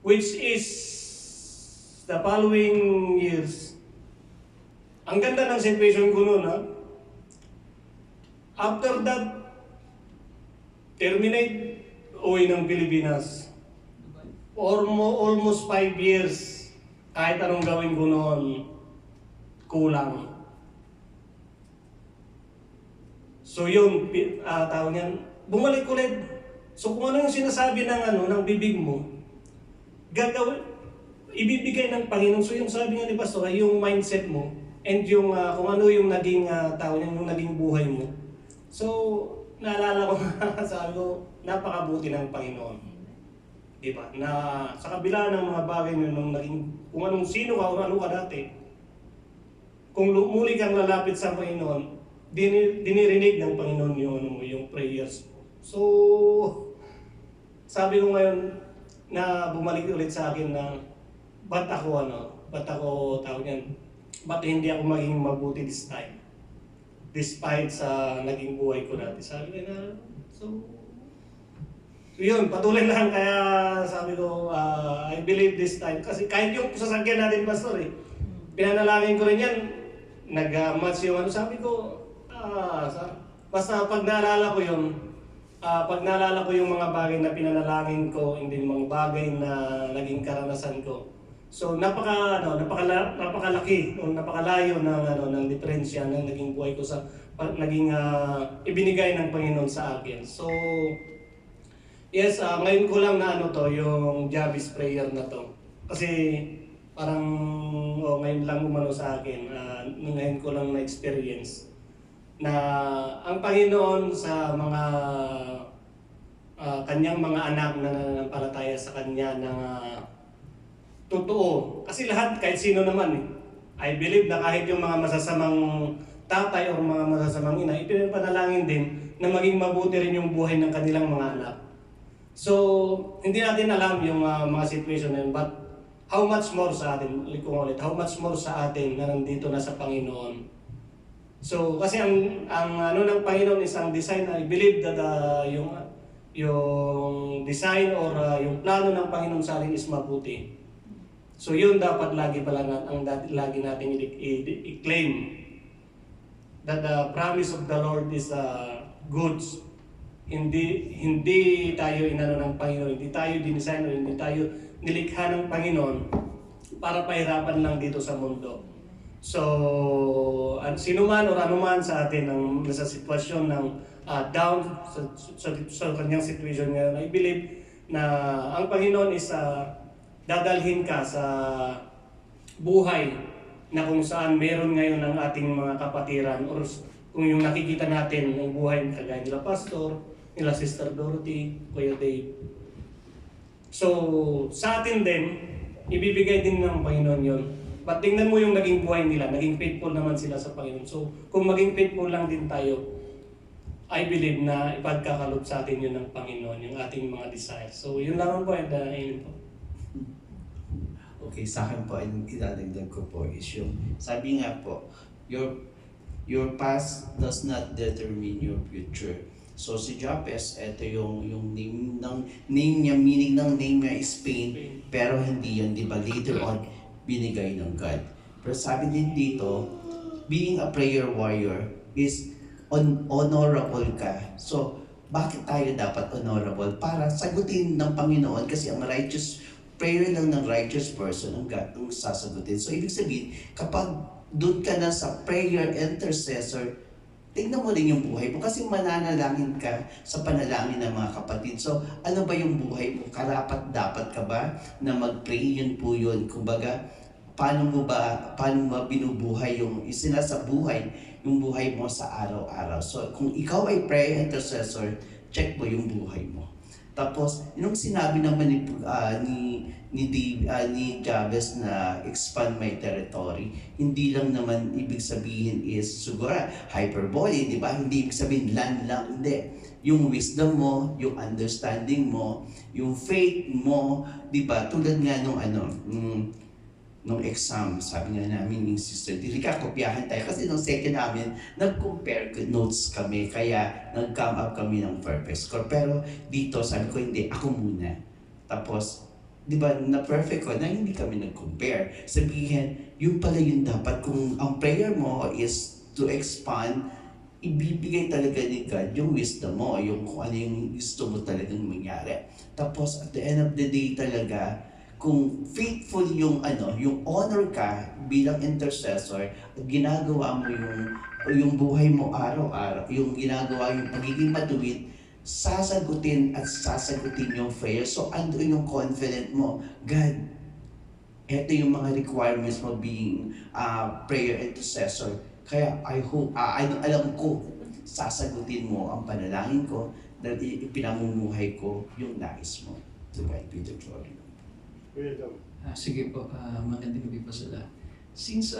which is the following years. Ang ganda ng situation ko noon, ha? After that, terminate, uwi ng Pilipinas. Almost 5 years, kahit anong gawin ko noon, kulang. So yun, tawag niyan, bumalik ulit. So kung ano yung sinasabi ng bibig mo, gagawin, ibibigay ng Panginoon. So yung sabi nga ni Pastor, yung mindset mo, and yung kung ano yung naging tawag niyan, yung naging buhay mo. So naalala ko, sabi ko, napakabuti ng Panginoon. Diba? Na sa kabila ng mga bagay nung naging, kung anong sino ka o ano ka dati, kung muli kang lalapit sa Panginoon, dinirinig ng Panginoon yung prayers mo. So, sabi ko ngayon na bumalik ulit sa akin na ba't ako tawag yan, ba't hindi ako maging mabuti this time? Despite sa naging buhay ko dati. Sabi ko na, so yun, patuloy lang. Kaya sabi ko, I believe this time. Kasi kahit yung sasakyan natin, Pastor, pinanalangin ko rin yan, nag-match yung sabi ko, basta pag naalala ko yun, pag naalala ko yung mga bagay na pinanalangin ko, hindi mga bagay na naging karanasan ko. So napakalaki o napakalayo ng diferensya ng naging buhay ko sa naging ibinigay ng Panginoon sa akin. So yes, ngayon ko lang na yung Jabez prayer na to. Kasi parang ngayon lang umano sa akin, ngayon ko lang na-experience na ang Panginoon sa mga kanyang mga anak na nananampalataya sa kanya na totoo. Kasi lahat, kahit sino naman I believe na kahit yung mga masasamang tatay o mga masasamang ina, ipinapanalangin din na maging mabuti rin yung buhay ng kanilang mga anak. So, hindi natin alam yung mga situation na yun, but how much more sa atin, how much more sa atin na nandito na sa Panginoon. So, kasi ang ng Panginoon is ang design. I believe that yung design or yung plano ng Panginoon sa atin is mabuti. So, yun dapat lagi lagi nating i-claim. That the promise of the Lord is good. Hindi tayo inano ng Panginoon, hindi tayo dinesign o hindi tayo nilikha ng Panginoon para pahirapan lang dito sa mundo. So, sino man o ano man sa atin ang nasa sitwasyon ng down sa kanyang situation ngayon, I believe na ang Panginoon is dadalhin ka sa buhay na kung saan meron ngayon ang ating mga kapatiran or kung yung nakikita natin ng buhay kagaya nila Pastor, nila Sister Dorothy, Kuya Dave. So, sa atin din, ibibigay din ng Panginoon yun. But tingnan mo yung naging buhay nila, naging faithful naman sila sa Panginoon. So, kung maging faithful lang din tayo, I believe na ipagkakalob sa atin yun ng Panginoon, yung ating mga desires. So, yun lang po, and ayun po. Okay, sa akin po, idadagdag ko po is yung, sabi nga po, your past does not determine your future. So si Jabez, ito yung name niya, meaning ng name niya is Spain, pero hindi yun, di ba? Later on, binigay ng God. Pero sabi din dito, being a prayer warrior is honorable ka. So, bakit tayo dapat honorable? Para sagutin ng Panginoon kasi ang righteous, prayer lang ng righteous person ang sasagutin. So, ibig sabihin, kapag doon ka na sa prayer intercessor, tingnan mo rin yung buhay mo kasi mananalangin ka sa panalangin ng mga kapatid. So, ano ba yung buhay mo? Karapat dapat ka ba na mag-pray? Yun po yun. Kumbaga, paano mo ba binubuhay yung isinasabuhay yung buhay mo sa araw-araw? So, kung ikaw ay prayer intercessor, check mo yung buhay mo. Tapos, yung sinabi naman ni Jabez na expand my territory, hindi lang naman ibig sabihin is siguro hyperbole, di ba? Hindi ibig sabihin land lang, hindi. Yung wisdom mo, yung understanding mo, yung faith mo, di ba? Tulad nga nung exam, sabi nga namin yung sister, dili ka, kopyahan tayo. Kasi nung second namin, nag-compare notes kami, kaya nag-come up kami ng perfect score. Pero dito, sabi ko, hindi, ako muna. Tapos, di ba, na-perfect ko na hindi kami nag-compare. Sabihin, yun pala yung dapat. Kung ang prayer mo is to expand, ibibigay talaga ni God yung wisdom mo, yung kung ano yung gusto mo talagang mangyari. Tapos, at the end of the day talaga, kung faithful yung honor ka bilang intercessor at ginagawa mo yung buhay mo araw-araw, yung ginagawa yung pagiging matuwid, sasagutin yung prayer. So ando yung confident mo, God, eto yung mga requirements mo being prayer intercessor. Kaya I hope, alam ko, sasagutin mo ang panalangin ko dahil ipinamumuhay ko yung nais mo. To God be the glory. Sige po, magandang gabi po sila. Since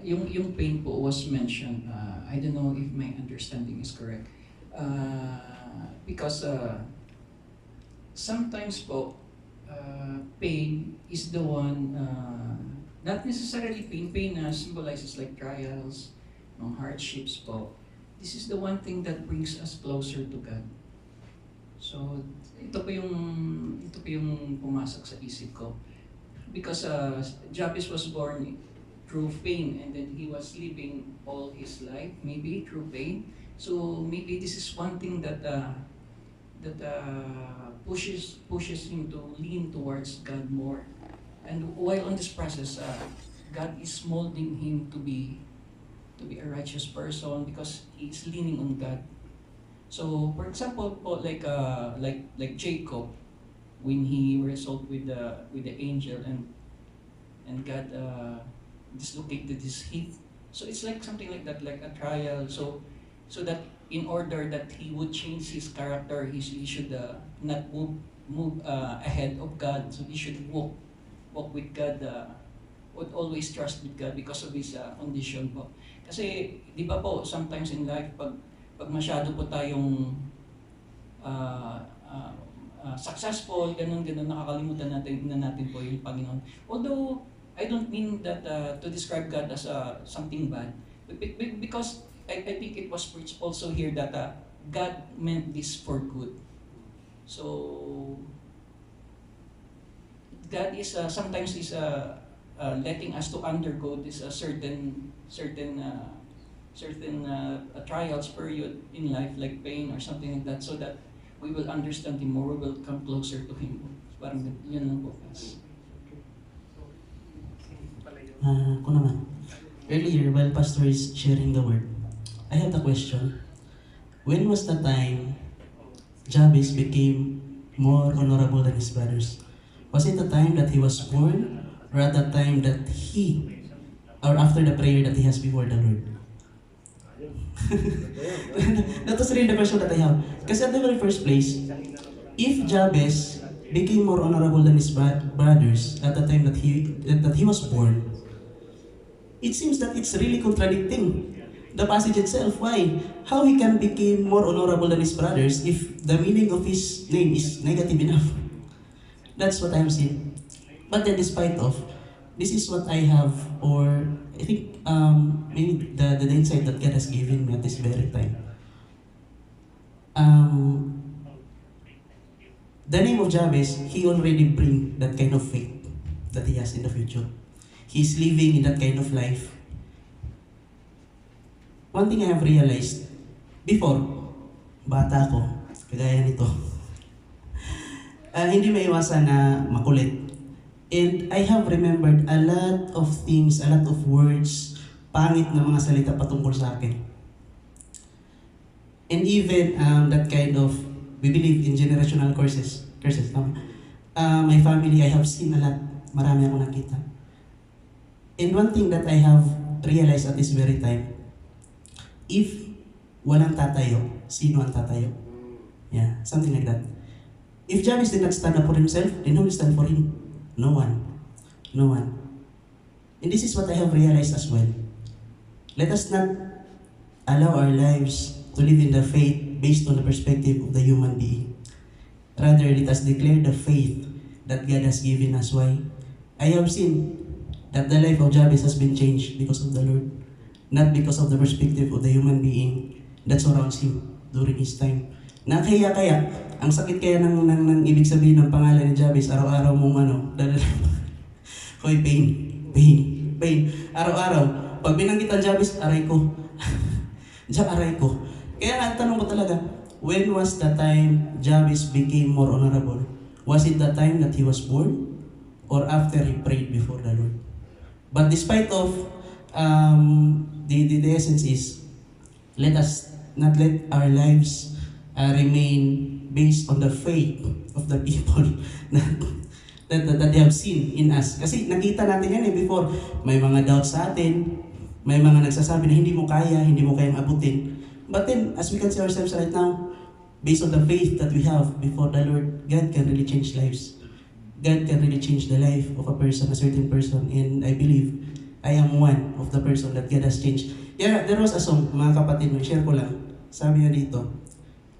yung pain po was mentioned, I don't know if my understanding is correct. Because sometimes po, pain is the one, not necessarily pain symbolizes like trials, hardships po. This is the one thing that brings us closer to God. So, ito po yung pumasok sa isip ko. Because Jabez was born through pain and then he was living all his life, maybe through pain. So maybe this is one thing that pushes him to lean towards God more. And while on this process, God is molding him to be a righteous person because he is leaning on God. So, for example, po, like Jacob, when he wrestled with the angel and God dislocated his hip. So it's like something like that, like a trial. So that in order that he would change his character, he should not move ahead of God. So he should walk with God. Would always trust with God because of his condition po. Kasi di ba po, sometimes in life pag masyado po tayong successful, ganun, nakakalimutan natin po yung Panginoon. Although, I don't mean that to describe God as something bad, because I think it was preached also here that God meant this for good. So, God is sometimes letting us to undergo this certain trials period in life, like pain or something like that, so that we will understand Him more, we will come closer to Him. Parang yun lang po. Ako naman. Earlier, while Pastor is sharing the word, I have the question. When was the time Jabez became more honorable than his brothers? Was it the time that he was born, or at the time that or after the prayer that he has before the Lord? That was really the question that I have. Because at the very first place, if Jabez became more honorable than his brothers at the time that he was born, it seems that it's really contradicting the passage itself. Why? How he can become more honorable than his brothers if the meaning of his name is negative enough? That's what I'm seeing. But then despite of, this is what I have, or I think maybe the insight that God has given me at this very time. The name of Jabez, he already bring that kind of faith that he has in the future. He's living in that kind of life. one thing I have realized, before, bata ako, kagaya nito, hindi maiwasan na makulit. And I have remembered a lot of things, a lot of words, pangit na mga salita patungkol sa akin. And even that kind of, we believe in generational curses. No? My family, I have seen a lot. Marami akong nakita. And one thing that I have realized at this very time, if walang tatayo, sino ang tatayo? Yeah, something like that. If Jabez did not stand up for himself, then who will stand for him? No one. No one. And this is what I have realized as well. Let us not allow our lives to live in the faith based on the perspective of the human being. Rather, let us declare the faith that God has given us. Why? I have seen that the life of Jabez has been changed because of the Lord, not because of the perspective of the human being that surrounds him during his time. Kaya, ang sakit kaya ng ibig sabihin ng pangalan ni Jabez, araw-araw mong Hoy, pain. Araw-araw. Pag binanggit ang Jabez, aray ko. Aray ko. Kaya nga, tanong ko talaga, when was the time Jabez became more honorable? Was it the time that he was born? Or after he prayed before the Lord? But despite of, the essence is, let us not let our lives remain based on the faith of the people that they have seen in us. Kasi nakita natin yan before. May mga doubts sa atin, may mga nagsasabi na hindi mo kayang abutin. But then, as we can see ourselves right now, based on the faith that we have before the Lord, God can really change lives. God can really change the life of a person, a certain person. And I believe, I am one of the person that God has changed. Yeah, there was a song, mga kapatid, share ko lang. Sabi niya dito,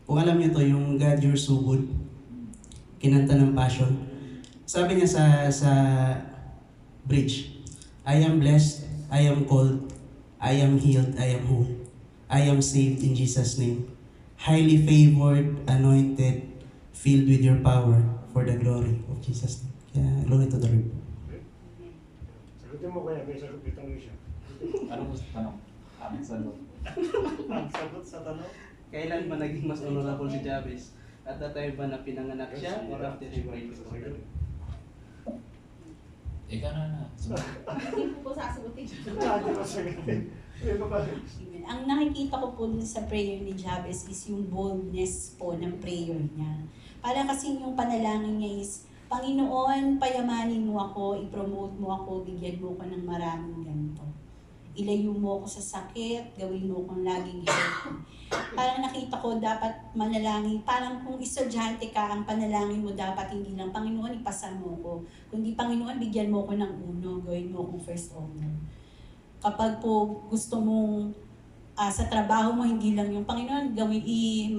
kung alam niyo to, yung God, You're So Good, kinanta ng Passion. Sabi niya sa bridge, I am blessed, I am called, I am healed, I am whole. I am saved in Jesus' name. Highly favored, anointed, filled with your power for the glory of Jesus' name. Kaya, glory to the Lord. Sagutin mo kaya, may sagot itong siya. Ano gusto tanong? Ang sagot. Ang sagot sa tanong, kailan ba naging mas honorable si Jabez? At the time ba na pinanganak siya or after he prayed before the Lord? Ikaw na. Hindi po sasagutin. Hindi ko sagutin. Amen. Ang nakikita ko po dun sa prayer ni Jabez is yung boldness po ng prayer niya. Parang kasi yung panalangin niya is, Panginoon, payamanin mo ako, i-promote mo ako, bigyan mo ko ng maraming ganito. Ilayo mo ako sa sakit, gawin mo akong laging healthy. Parang nakita ko dapat manalangin, parang kung estudyante ka, ang panalangin mo dapat hindi lang, Panginoon, ipasa mo ko. Kundi, Panginoon, bigyan mo ko ng uno, gawin mo akong first honor. Kapag po gusto mong sa trabaho mo, hindi lang yung Panginoon, gawin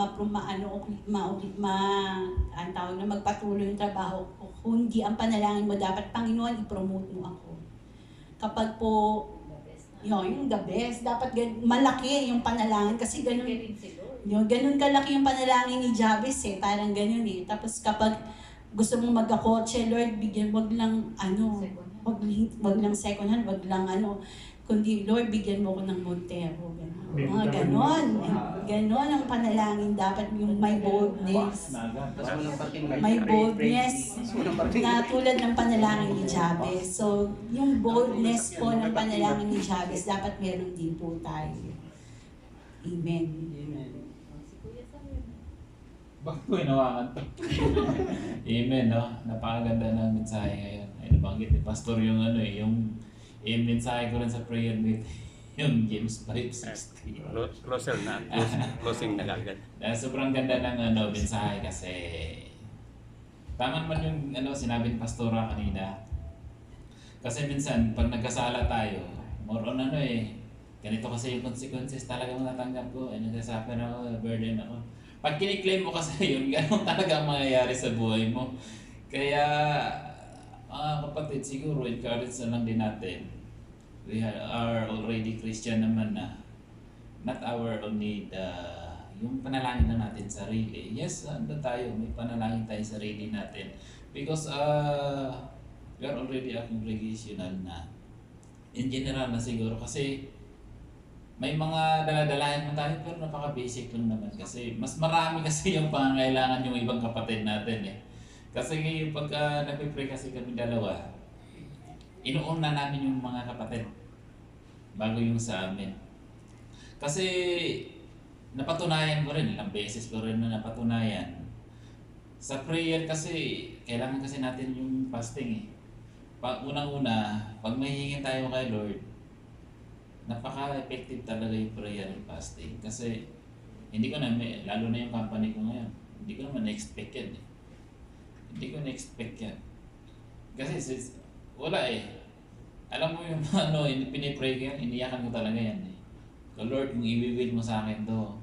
magpatuloy yung trabaho ko. Kundi ang panalangin mo dapat, Panginoon, i-promote mo ako. Kapag po yung the best. Dapat malaki yung panalangin kasi ganun kalaki yung panalangin ni Jabez Parang ganun Tapos kapag gusto mong magkakotse, Lord, bigyan, wag lang second hand, wag lang kundi Lord, bigyan mo ko ng Montero. Mga ganon. Ganon ang panalangin. Dapat yung may boldness. May boldness na tulad ng panalangin ni Jabez. So, yung boldness po ng panalangin ni Jabez, dapat meron din po tayo. Amen. Amen. Bakit ko hinawakan to? Amen, no? Napakaganda ng mensahe ngayon. Ay, nabanggit ni Pastor yung yung mensahe ko rin sa prayer meet. Yung James 5:16. Closer na. Closing na agad. Sobrang ganda ng mensahe kasi tama naman yung sinabi ni Pastora kanina. Kasi minsan pag nagkasala tayo, more on ganito kasi yung consequences talaga matatanggap ko. Nag-suffer ako, burden ako. Pag kiniklaim mo kasi yun, ganun talaga ang mangyayari sa buhay mo. Kaya mga kapatid, siguro encourage na lang din natin. We are already Christian naman na not our only yung panalangin na natin sarili. Yes, tayo, may panalangin tayo sarili natin. Because we are already a congregational na. In general na siguro kasi may mga daladalahan mo tayo pero napaka-basic lang naman kasi mas marami kasi yung pangangailangan yung ibang kapatid natin eh. Kasi pagka nagpipray kasi kami dalawa, inuuna namin yung mga kapatid bago yung sa amin. Kasi napatunayan ko rin, ilang beses ko rin na napatunayan. Sa prayer kasi, kailangan kasi natin yung fasting eh. Unang-una, pag mahihingin tayo kay Lord, napaka-effective talaga yung prayer and fasting. Kasi hindi ko na, lalo na yung company ko ngayon, hindi ko naman na-expect yan eh. Hindi ko na-expect yan. Kasi wala eh. Alam mo yung pinipray ko yan, iniyakan ko talaga yan eh. So Lord, kung i-will mo sa akin to,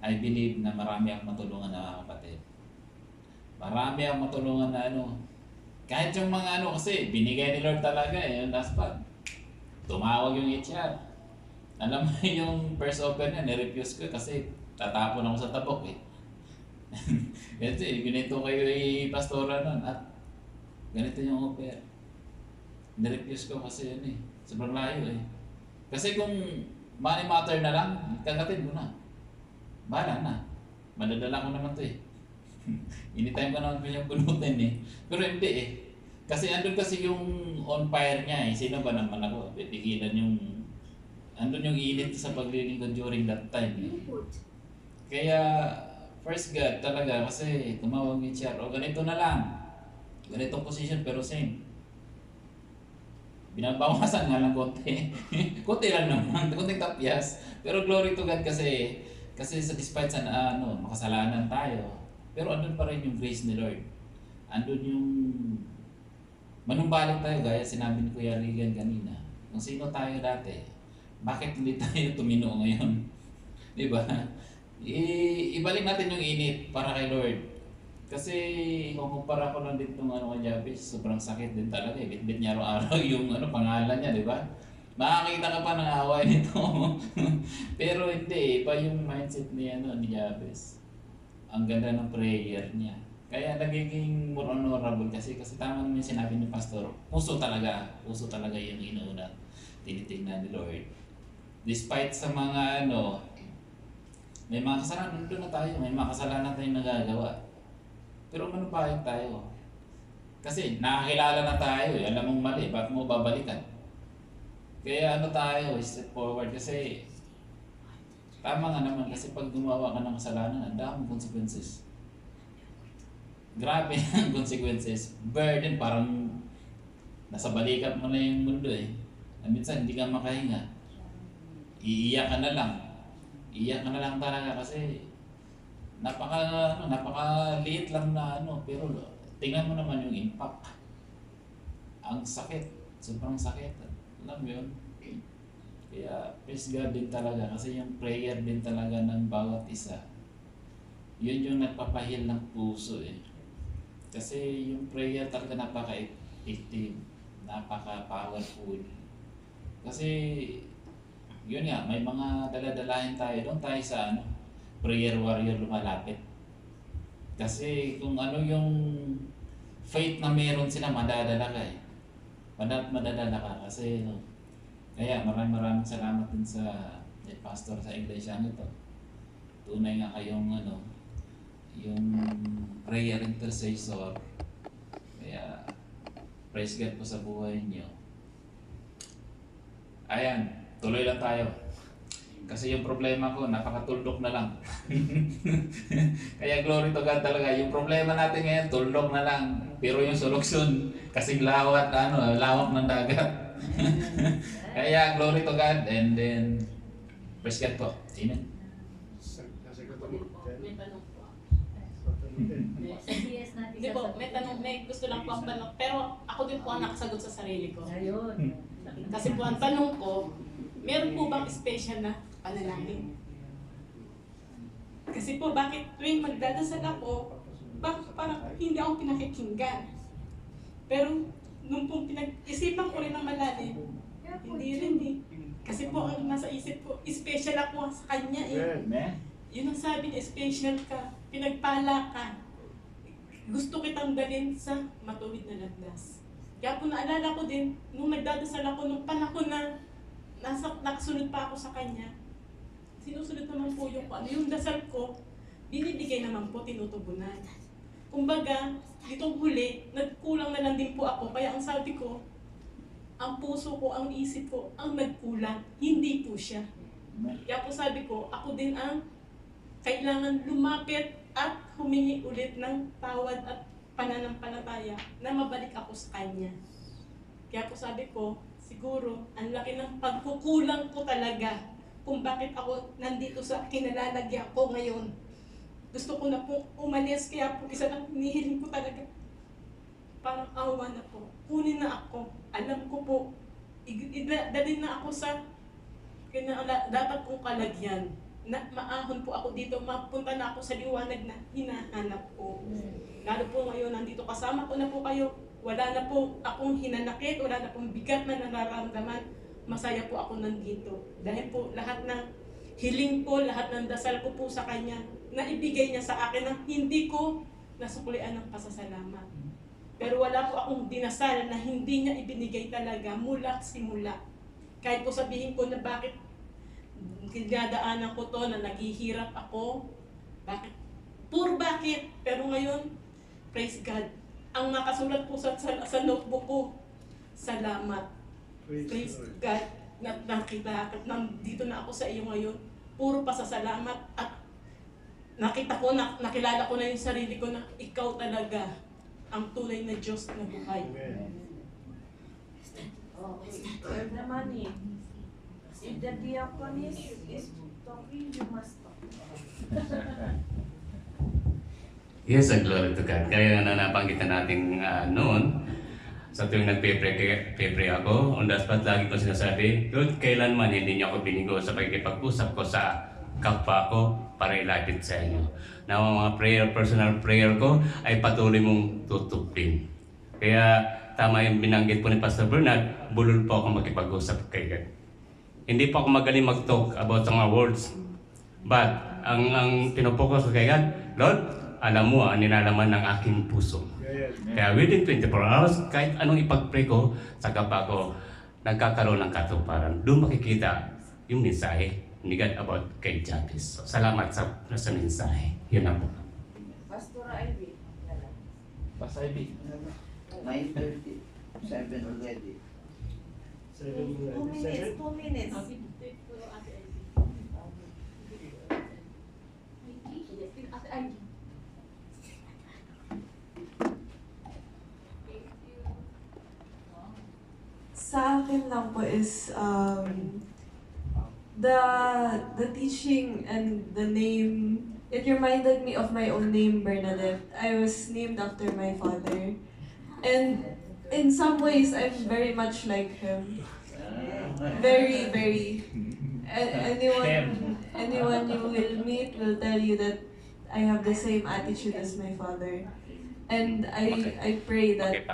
I believe na marami akong matulungan na mga kapatid. Marami akong matulungan na kahit yung mga kasi binigay ni Lord talaga eh, yung last part. Tumawag yung HR. Alam mo yung first offer niya, nirefuse ko kasi tatapon ako sa tabok eh. Kasi ganito kayo pastora nun at ganito yung offer. Nirefuse ko kasi yun eh. Sobrang layo eh. Kasi kung money matter na lang, kagatin mo na. Bahala na. Madadala ko naman to eh. Anytime ko naman yung bunutin eh. Pero hindi eh. Kasi andun kasi yung on fire niya eh. Sino ba naman ako? Pipigilan yung... Andun yung init sa paglilingkod during that time eh. Kaya, first God talaga kasi tumawag ni HR. O ganito na lang. Ganitong position pero same. Binabawasan nga lang konti. Konti lang naman. Konting tapyas. Pero glory to God kasi sa despite sa makasalanan tayo. Pero andun pa rin yung grace ni Lord. Andun yung manumbalik tayo gaya sinabi ni Kuya Regan kanina. Kung sino tayo dati, bakit hindi tayo tumino ngayon? Di ba? Ibalik natin yung init para kay Lord. Kasi kung kumpara ko lang din itong kay Jabez, sobrang sakit din talaga. Bit-bit niya araw-araw yung pangalan niya, di ba? Makakita ka pa ng away nito. Pero hindi, iba yung mindset ni Jabez. Ang ganda ng prayer niya. Kaya nagiging more honorable kasi tama naman yung sinabi ni Pastor, puso talaga yung inuuna tinitingnan ni Lord. Despite sa mga may mga kasalanan doon na tayo, may mga kasalanan tayong nagagawa. Pero manumpahin tayo. Kasi nakakilala na tayo eh, alam mong mali, bakit mo babalikan? Kaya tayo, step forward kasi tama nga naman kasi pag gumawa ka ng kasalanan, ang daming consequences. Grabe ang consequences. Burden, parang nasa balikat mo na yung mundo eh. Na minsan hindi ka makahinga. Iiyak ka na lang. Iiyak ka na lang talaga kasi napakaliit lang na pero tingnan mo naman yung impact. Ang sakit. Sobrang sakit. Alam mo yun? Kaya praise God din talaga kasi yung prayer din talaga ng bawat isa. Yun yung nagpapahil ng puso eh. Kasi yung prayer talaga napaka-effective, napaka-powerful. Kasi yun nga, may mga daladalahin tayo. Doon tayo sa prayer warrior lumalapit. Kasi kung yung faith na meron sila, madadala ka eh. Madadala ka kasi kaya maraming salamat din sa pastor sa iglesia nito. Tunay nga kayong yung prayer intercessor. Kaya praise God po sa buhay niyo. Ayan, tuloy lang tayo. Kasi yung problema ko, napakatuldok na lang. Kaya glory to God talaga. Yung problema natin ngayon, tuldok na lang. Pero yung solusyon, kasing lawak ng dagat. Kaya glory to God and then praise God po. Amen. May tanong po. Sa CS natin. Hindi po, may gusto lang po ang tanong. Pero ako din po ang nakasagot sa sarili ko. Ayun. Kasi po ang tanong ko, meron po bang special na panalangin? Kasi po bakit tuwing magdadasal ako, bakit parang hindi ako pinakikinggan? Pero nung pong pinag-isipan ko rin ng malalim, hindi rin eh. Kasi po ang nasa isip ko, special ako sa kanya eh. Yun ang sabi niya, special ka, pinagpala ka. Gusto kitang dalhin sa matuwid na landas. Kaya po naalala ko din, nung nagdadasal ako, nung panahon na nakasunod pa ako sa kanya. Sinusunod naman po yung dasal ko, binibigay naman po, tinutubunan. Kumbaga, ditong huli, nagkulang na lang din po ako. Kaya ang sabi ko, ang puso ko, ang isip ko, ang nagkulang, hindi po siya. Kaya po sabi ko, ako din ang kailangan lumapit at humingi ulit ng tawad at pananampalataya na mabalik ako sa kanya. Kaya po sabi ko, siguro, ang laki ng pagkukulang ko talaga kung bakit ako nandito sa kinalalagyan ko ngayon. Gusto ko na po umalis, kaya po isa lang hinihiling ko talaga. Parang awa na po. Kunin na ako. Alam ko po, dalhin na ako sa dapat kong kalagyan. Na maahon po ako dito, mapunta na ako sa liwanag na hinahanap ko. Lalo po ngayon, nandito kasama ko na po kayo. Wala na po akong hinanakit, wala na pong bigat na nararamdaman. Masaya po ako nandito. Dahil po lahat ng hiling ko, lahat ng dasal ko po sa Kanya, na ibigay niya sa akin na hindi ko nasuklian ng pasasalamat. Pero wala po akong dinasal na hindi niya ibinigay talaga mula simula. Kahit po sabihin ko na bakit kinadaanan ko to, na naghihirap ako, bakit? Puro bakit? Pero ngayon, praise God. Ang nakasulat po sa notebook ko, salamat. Praise God. Nakita, nandito na ako sa iyo ngayon. Puro pasasalamat at nakita ko, nakilala ko na yung sarili ko na ikaw talaga ang tunay na Diyos na buhay. Third naman eh. If the diaconess is talking, you must talk. Yes, glory to God. Kaya na nabanggit na natin noon, sa tuwing nagpe-pray ako, on the spot lagi ko sinasabi, Lord, kailanman hindi niyo ako binigo sa pagkipag-usap ko sa kapwa ko para ilapit sa inyo. Na ang mga personal prayer ko ay patuloy mong tutupin. Kaya tama yung binanggit po ni Pastor Bernard, bulol po ako makipag-usap kay God. Hindi po ako magaling mag-talk about sa mga words. But ang pinopokus ko kay God, Lord, alam mo ang nilalaman ng aking puso. Kaya within 24 hours, kahit anong ipag-pray ko, saka pa ako nagkakaroon ng katuparan. Doon makikita yung mensahe ni God about kay Jabez. So, salamat sa mensahe. Yun na po. Pastor Ivy. Pastor Ivy. 9:30. 7 already. 2 minutes, 2 minutes. Sa akin lang po is the teaching and the name, it reminded me of my own name, Bernadette. I was named after my father. And in some ways, I'm very much like him. Very, very. Anyone you will meet will tell you that I have the same attitude as my father. And I pray that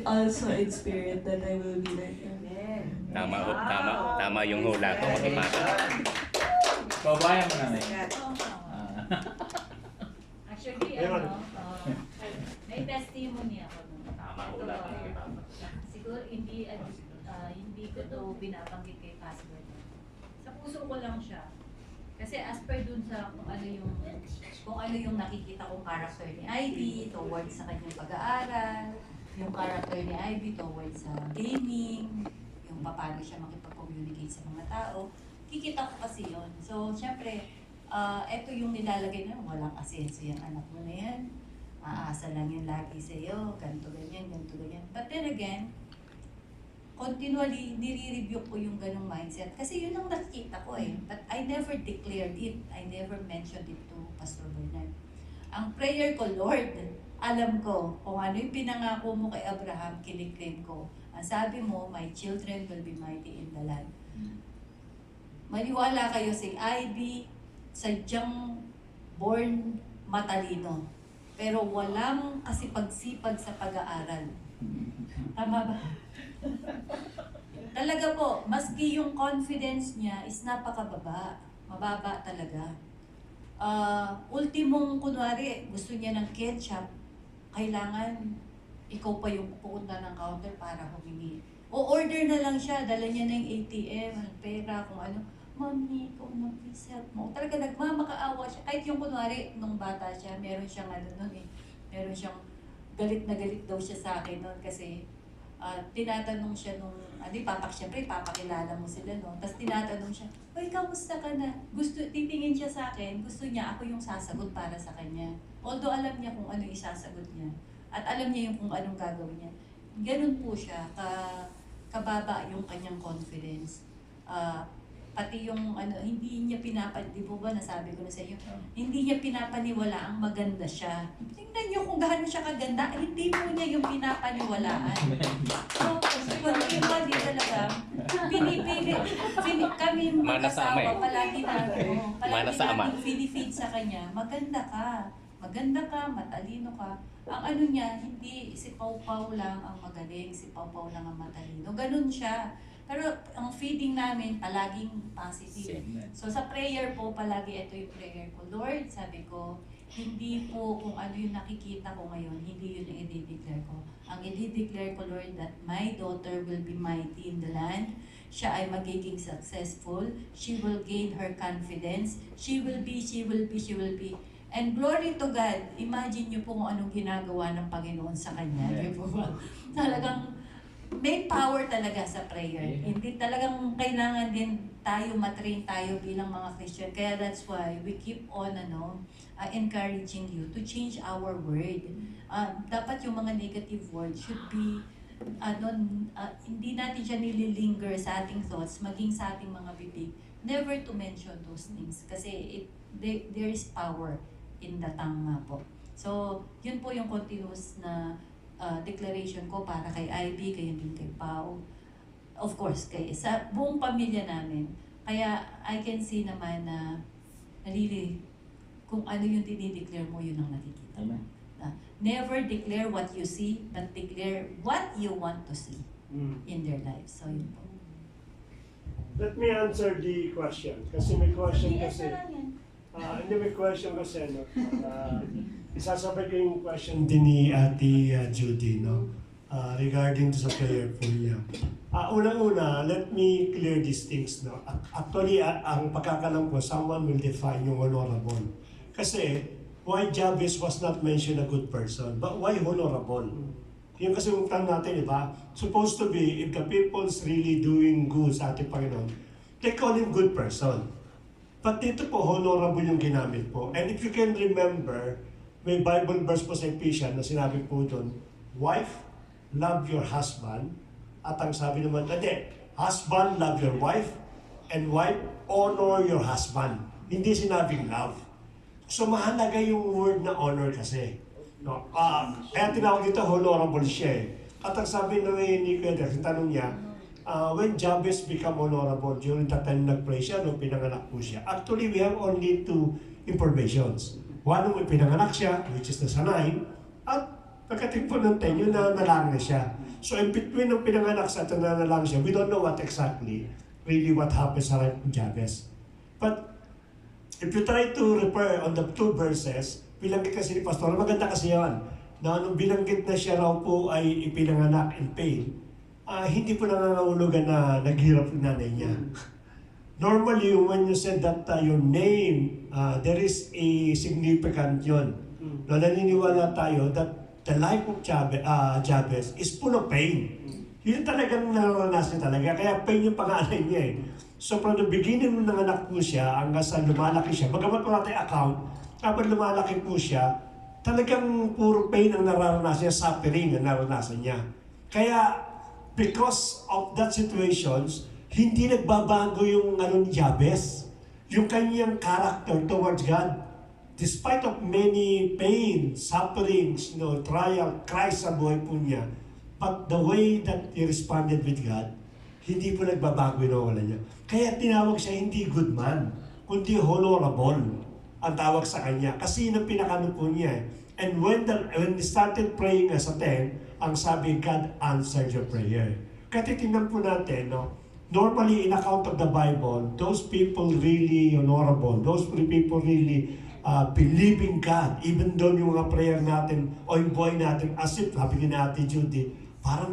also in spirit that I will be like him. Tama yung hula ko. Babayan mo na Actually, may testimony ako. Siguro hindi ko to binabanggit kay Pastor. Sa puso ko lang siya. Kasi as per dun sa kung ano yung nakikita kong character ni Ivy towards sa kanyang pag-aaral, yung character ni Ivy towards sa gaming, yung paano siya makipag-communicate sa mga tao, kikita ko kasi yun. So, syempre, eto yung nilalagay na, walang asenso yung anak mo na yan, aasa lang yan lagi sa'yo, ganito ganyan, ganito ganyan. But then again, continually, nire-review ko yung ganong mindset. Kasi yun ang nakikita ko eh. But I never declared it. I never mentioned it to Pastor Bernard. Ang prayer ko, Lord, alam ko kung ano yung pinangako mo kay Abraham, kiniklaim ko. Ang sabi mo, my children will be mighty in the land. Maniwala kayo si Ivy, sadyang born matalino. Pero walang kasipagsipag sa pag-aaral. Tama ba? Talaga po, maski yung confidence niya is napakababa. Mababa talaga. Ultimong, kunwari, gusto niya ng ketchup, kailangan ikaw pa yung pupunta ng counter para humingi. O order na lang siya, dala niya ng ATM, ang pera, kung ano. Mami, ikaw na, please help mo. Talaga nagmamakaawa siya. Kahit yung kunwari, nung bata siya, meron siyang ano nun eh. Meron siyang galit na galit daw siya sa akin nun kasi tinatanong siya nung, siyempre papakilala mo sila no. Tapos tinatanong siya, "Oy, kamusta ka na?" Titingin siya sa akin, gusto niya ako yung sasagot para sa kanya. Although alam niya kung ano yung sasagot niya. At alam niya yung kung anong gagawin niya. Ganun po siya, kababa yung kanyang confidence. Pati yung hindi niya di po ba nasabi ko na sa inyo, hindi niya pinapaniwala ang maganda siya. Tingnan niyo kung gaano siya kaganda, hindi po niya yung pinapaniwalaan. So, continually talaga, kami mag-asawa, palagi natin pinifeed sa kanya, maganda ka, matalino ka. Ang ano niya, hindi si Pau-Pau lang ang magaling, si Pau-Pau lang ang matalino. Ganun siya. Pero ang feeding namin palaging positive. So sa prayer po, palagi ito yung prayer ko. Lord, sabi ko, hindi po kung ano yung nakikita ko ngayon, hindi yun ang i-declare ko. Ang i-declare ko, Lord, that my daughter will be mighty in the land. Siya ay magiging successful. She will gain her confidence. She will be. And glory to God, imagine nyo po kung anong ginagawa ng Panginoon sa kanya. Di po ba? Talagang may power talaga sa prayer. Hindi talagang kailangan din tayo matrain tayo bilang mga Christian. Kaya that's why we keep on encouraging you to change our word. Dapat yung mga negative words should be hindi natin siya nililinger sa ating thoughts, maging sa ating mga bibig. Never to mention those things kasi there is power in the tongue nga po. So, yun po yung continuous na declaration ko para kay Ivy, kayo din kay Pau. Of course, sa buong pamilya namin. Kaya I can see naman na really, kung ano yung dinideclare mo, yun ang nakikita mo. Never declare what you see, but declare what you want to see in their lives. So, yun po. Let me answer the question. Kasi may question kasi. Hindi may question kasi, no? Isasabay ko yung question din ni Ate Judy, no? Regarding to sa prayer po niya. Una-una, let me clear these things, no? Actually, ang pagkakalam ko, someone will define yung honorable. Kasi, why Jabez was not mentioned a good person, but why honorable? Yung kasi yung tanong natin, di ba? Supposed to be, if the people's really doing good sa ating Panginoon, they call him good person. But dito po, honorable yung ginamit po. And if you can remember, may Bible verse po sa Ephesians na sinabi po doon, wife, love your husband. At ang sabi naman, husband, love your wife. And wife, honor your husband. Hindi sinabing love. So mahalaga yung word na honor kasi. No? Kaya tinawag dito, honorable siya eh. At ang sabi na ni Kuya Dex, tanong niya, when Jabez become honorable, during that time nag-pray siya, nung pinanganak po siya. Actually, we have only two informations. One, nung pinanganak siya, which is nasa 9, at pagkating po ng 10, yun na nalang na siya. So in between nung pinanganak sa at nalang siya, we don't know what exactly, really what happens sa life of Jabez. But if you try to refer on the two verses, binanggit kasi ni Pastor, maganda kasi yan, na nung binanggit na siya raw po ay ipinanganak in pain, hindi po nangangahulugan na naghirap yung nanay niya. Normally, when you said that your name, there is a significant yun. No, naniniwala tayo that the life of Jabez is full of pain. Yun talagang naranasan talaga, kaya pain yung pangalan niya eh. So from the beginning nung nanganak po siya, hanggang sa lumalaki siya, bagamat po natin account, kapag lumalaki po siya, talagang puro pain ang naranasan niya, suffering ang naranasan niya. Kaya, because of that situations, hindi nagbabago yung ni Jabez, yung kanyang character towards God. Despite of many pain, sufferings, trial, cries sa buhay po niya, but the way that he responded with God, hindi po nagbabago yung wala niya. Kaya tinawag siya hindi good man, kundi honorable ang tawag sa kanya. Kasi yun ang pinakano po niya. And when he started praying as a 10, ang sabi, God answered your prayer. Kaya titingnan po natin, normally in account of the Bible, those people really honorable, those people really believing God, even though yung mga prayer natin o yung buhay natin, as if, sabi ni Ate Judy, parang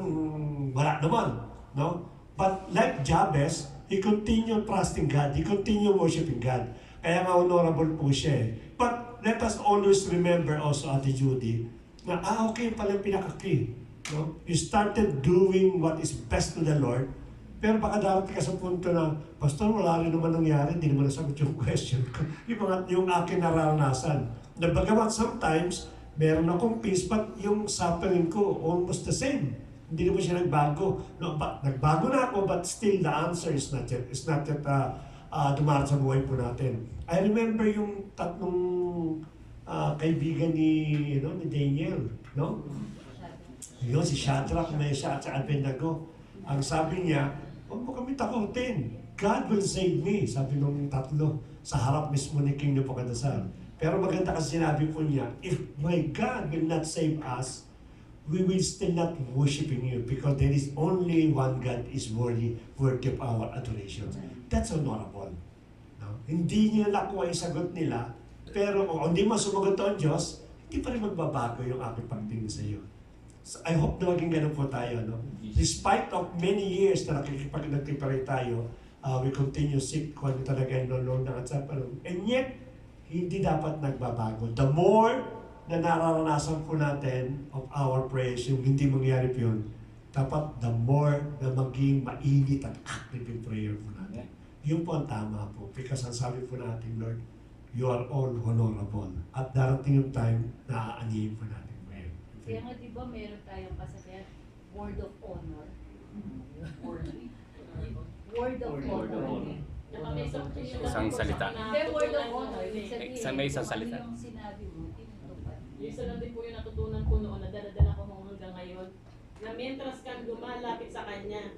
wala naman. no? But like Jabez, he continued trusting God. He continued worshiping God. Kaya nga honorable po siya eh. But let us always remember also, Ate Judy, na okay pala yung pinaka-key. No? You started doing what is best to the Lord, pero baka darating ka sa punto na, Pastor, wala rin naman nangyari, hindi naman nasagot yung question ko. yung aking naranasan. Na bagamat sometimes, meron akong peace, but yung suffering ko, almost the same. Hindi naman siya nagbago. No, nagbago na ako, but still the answer is not yet dumaan sa buhay po natin. I remember yung tatlong kaibigan ni Daniel, no? Yun, si Shadrach, Meshach, at Abednego. Ang sabi niya, huwag mo kami takutin. God will save me, sabi nung tatlo, sa harap mismo ni King Nebuchadnezzar. Pero maganda kasi sinabi po niya, if my God will not save us, we will still not worshiping you because there is only one God is worthy of our adoration. That's honorable. No? Hindi niya nakuha yung sagot nila, pero kung hindi mo sumagot ang Diyos, hindi pa rin magbabago yung aking pagtingin sa iyo. So, I hope na maging ganun po tayo. No? Despite of many years na nagkipagay tayo, we continue seek kung ano talaga yung Lord na and yet, hindi dapat nagbabago. The more na nararanasan po natin of our prayers, yung hindi mangyari po yun, dapat the more na maging mainit at active yung prayer po natin. Yun po ang tama po. Because ang sabi po natin, Lord, you are all honorable. At darating yung time na aanihin po natin. Kaya nga diba meron tayong kasabihan, word of honor. Word of honor. Isang salita. Hindi, word of honor. May isang salita. Yung sinabi mo, tinutupad. Isa lang din po yung natutunan ko noon na dala-dala ko hanggang ngayon. Na mientras kang lumalapit sa Kanya,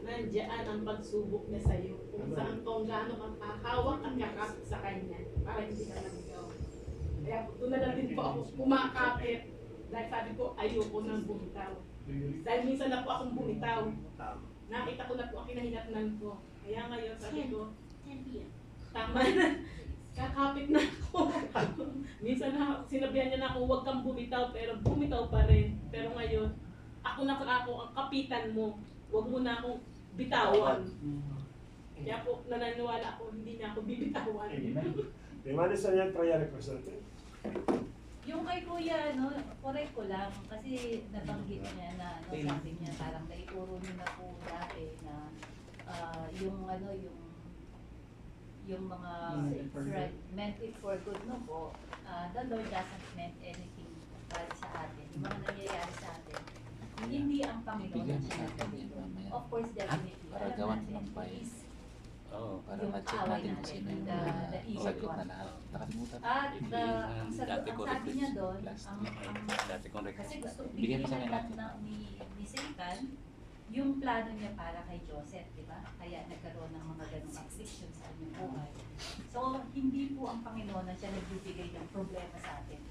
nandiyan ang pagsubok niya sa iyo. Kung saan kung gaano kang hawak at kakapit sa Kanya para hindi ka naligaw. Kaya doon na lang din po ako kumakapit. Dahil sabi ko, ayoko nang bumitaw. Dahil minsan na po akong bumitaw. Nakita ko na po ang kinahinatnan ko. Kaya ngayon sabi ko, tama na. Kakapit na ako. Minsan na sinabihan niya na ako, huwag kang bumitaw, pero bumitaw pa rin. Pero ngayon, ako na ako ang kapitan mo. Huwag mo na akong bitawan. Kaya po, nananiwala ako, hindi niya ako bibitawan. Demanda sa niya prayer request natin. Yung kay Kuya, correct ko lang, kasi nabanggit niya na, sabi niya, parang naituro niyo na po dati na yung mga meant it for good, no po, the Lord doesn't meant anything bad sa atin. Yung mga nangyayari sa atin, hindi ang Panginoon ang sinabi. Of course, definitely. Para gawan ng bayan. Oo, para ma-check natin kung sino yung sagot na lahat. Nakalimutan. At ang sabi niya doon, kasi gusto bigyan ni Satan, yung plano niya para kay Joseph, di ba? Kaya nagkaroon ng mga ganong affliction sa kanyang buhay. So, hindi po ang Panginoon na siya nagbibigay ng problema sa atin.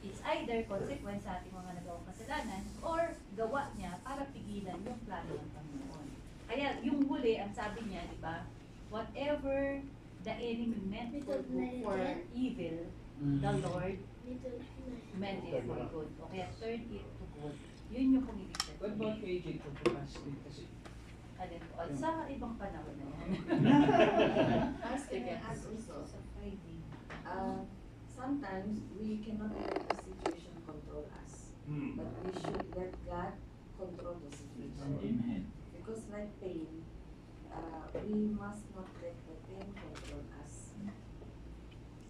It's either consequence sa ating mga nagawang kasalanan or gawa niya para pigilan yung plano ng Panginoon. Kaya yung huli, ang sabi niya, di ba? Whatever the enemy meant for evil, the Lord meant it for good. O kaya turn it to good. Yun yung kung ibig sabihin. What about kay Jacob procrastinate kasi? Alin po? At sa ibang panahon na yan. As can I add also sa Friday, sometimes we cannot let the situation control us, but we should let God control the situation. Amen. Because like pain, we must not let the pain control us,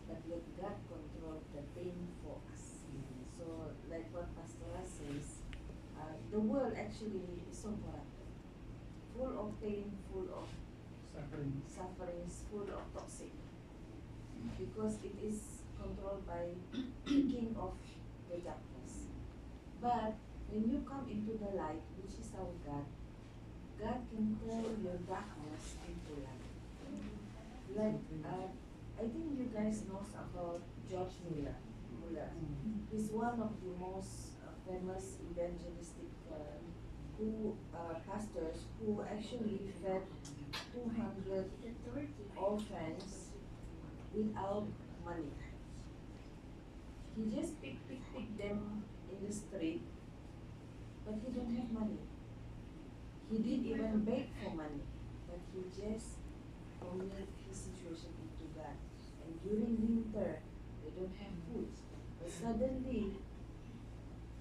but let God control the pain for us. So like what Pastor says, the world actually is so corrupted, full of pain, full of sufferings, full of toxic, because it is controlled by the king of the darkness. But when you come into the light, which is our God, God can turn your darkness into light. Like, I think you guys know about George Muller. He's one of the most famous evangelistic pastors who actually fed 200 orphans without money. He just pick them in the street, but he don't have money. He didn't even beg for money, but he just committed his situation into God. And during winter, they don't have food. But suddenly,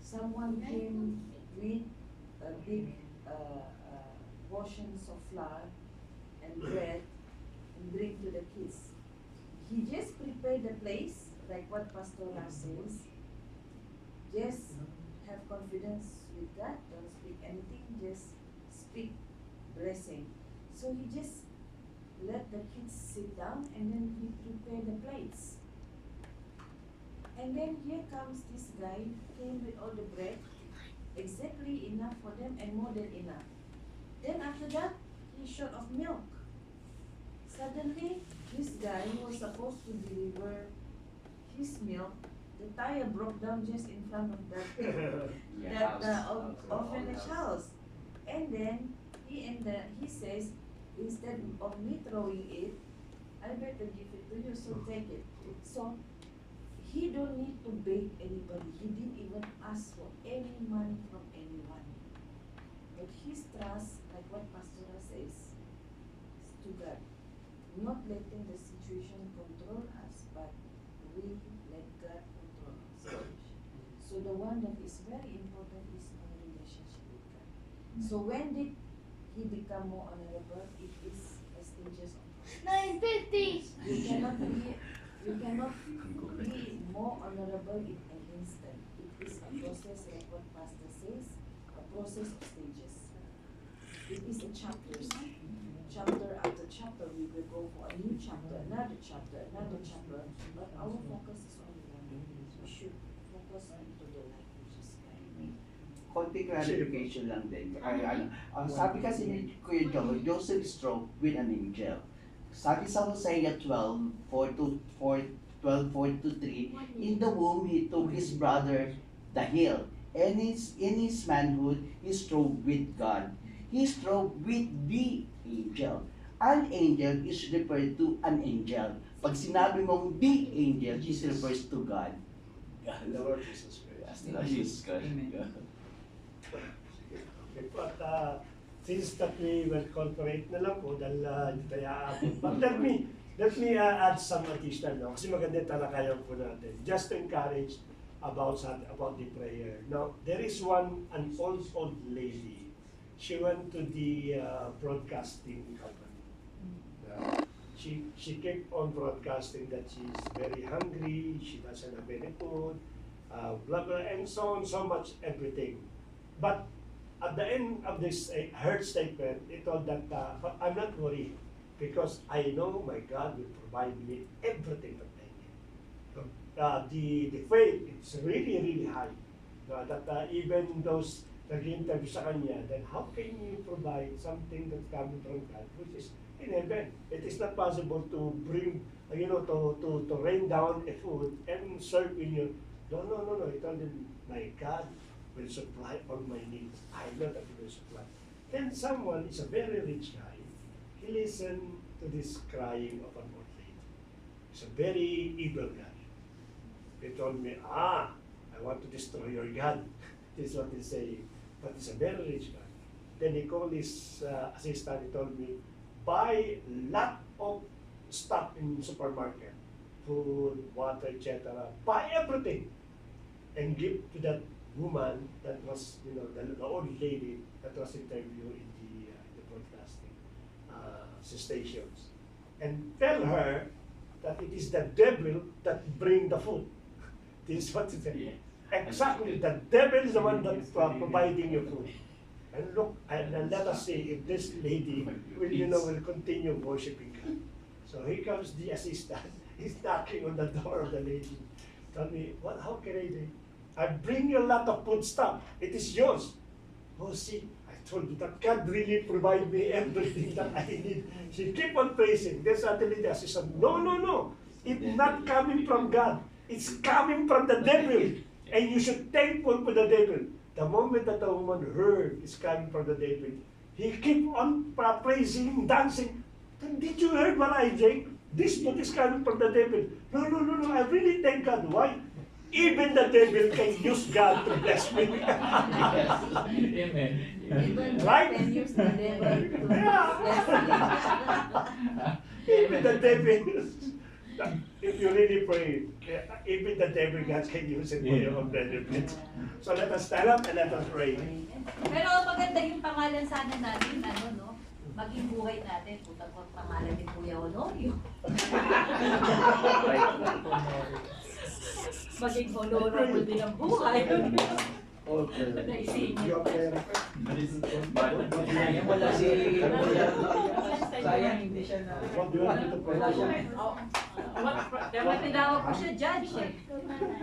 someone came with a big portions of flour and bread and bring to the kids. He just prepared the place, like what Pastor Lars says. Just have confidence with God, don't speak anything, just speak blessing. So he just let the kids sit down and then he prepared the plates. And then here comes this guy, came with all the bread, exactly enough for them and more than enough. Then after that, he short of milk. Suddenly, this guy who was supposed to deliver his milk, the tire broke down just in front of that orphanage house. And then he says, instead of me throwing it, I better give it to you, so take it. So he don't need to beg anybody. He didn't even ask for any money from anyone. But his trust, like what Pastor says, is to God. Not letting the situation control us, but we let God control our situation. So the one that is very important is our relationship with God. So when did he become more honorable? It is a stages of process. 9:50. You cannot be more honorable in an instant. It is a process, like what Pastor says, a process of stages. It is a chapters. Chapter after chapter, we will go for a new chapter, another chapter, but our focus is only one. We should focus into the life which is God. Konting clarification lang din. Sabi kasi ni Kuya Joseph stroked with an angel. Sabi sa Hosea 12:4-3, in the womb he took his brother the hill, and in his manhood he strove with God. He strove with the angel. An angel is referred to an angel. Pag sinabi mong the angel, this refers to God. The Lord Jesus Christ. Yes, Lord Jesus Christ. Okay, but since that we will corporate na lang po dahil hindi tayo aabot. But let me add some additional, no? Kasi maganda talakayan po natin. Just to encourage about the prayer. Now, there is an old lady. She went to the broadcasting company. She kept on broadcasting that she's very hungry, she doesn't have any food, blah blah, and so on, so much everything. But at the end of this her statement, it told that but I'm not worried because I know my God will provide me everything that I need. The faith is really high. That even those nag-interview sa kanya, then how can you provide something that's coming from God, which is in heaven? It is not possible to bring, to rain down a food and serve in you. No. He told him, my God will supply all my needs. I know that He will supply. Then someone is a very rich guy. He listened to this crying of an old lady. He's a very evil guy. He told me, I want to destroy your God. This is what he's saying. But he's a very rich guy. Then he called his assistant, he told me, buy lot of stuff in supermarket, food, water, etc. Buy everything and give to that woman that was, the old lady that was interviewed in the broadcasting stations. And tell her that it is the devil that bring the food. This is what he said. Yeah. Exactly, the devil is the one that's providing you food. And look, and let us see if this lady will continue worshiping God. So here comes the assistant. He's knocking on the door of the lady. Tell me, how can I do? I bring you a lot of food stuff. It is yours. Oh, see, I told you that God really provide me everything that I need. She keep on praising. Then suddenly the assistant, no. It's not coming from God. It's coming from the devil. And you should thankful for the devil. The moment that the woman heard it's coming from the devil, he keep on praising, dancing. Then did you heard what I did? This book is coming from the devil. No. I really thank God. Why? Even the devil can use God to bless me. Amen. Right? Even the devil, if you really pray, even the devil God can use it for your own benefit. So let us stand up and let us pray. Pero maganda yung pangalan sana natin, ano, no? Maging buhay natin, putang pangalan ni Kuya Honorio. Maging honorable din ang buhay. Naisingin. Wala si sayang hindi siya na wala siya. Dapat tinawag ko siya judge eh.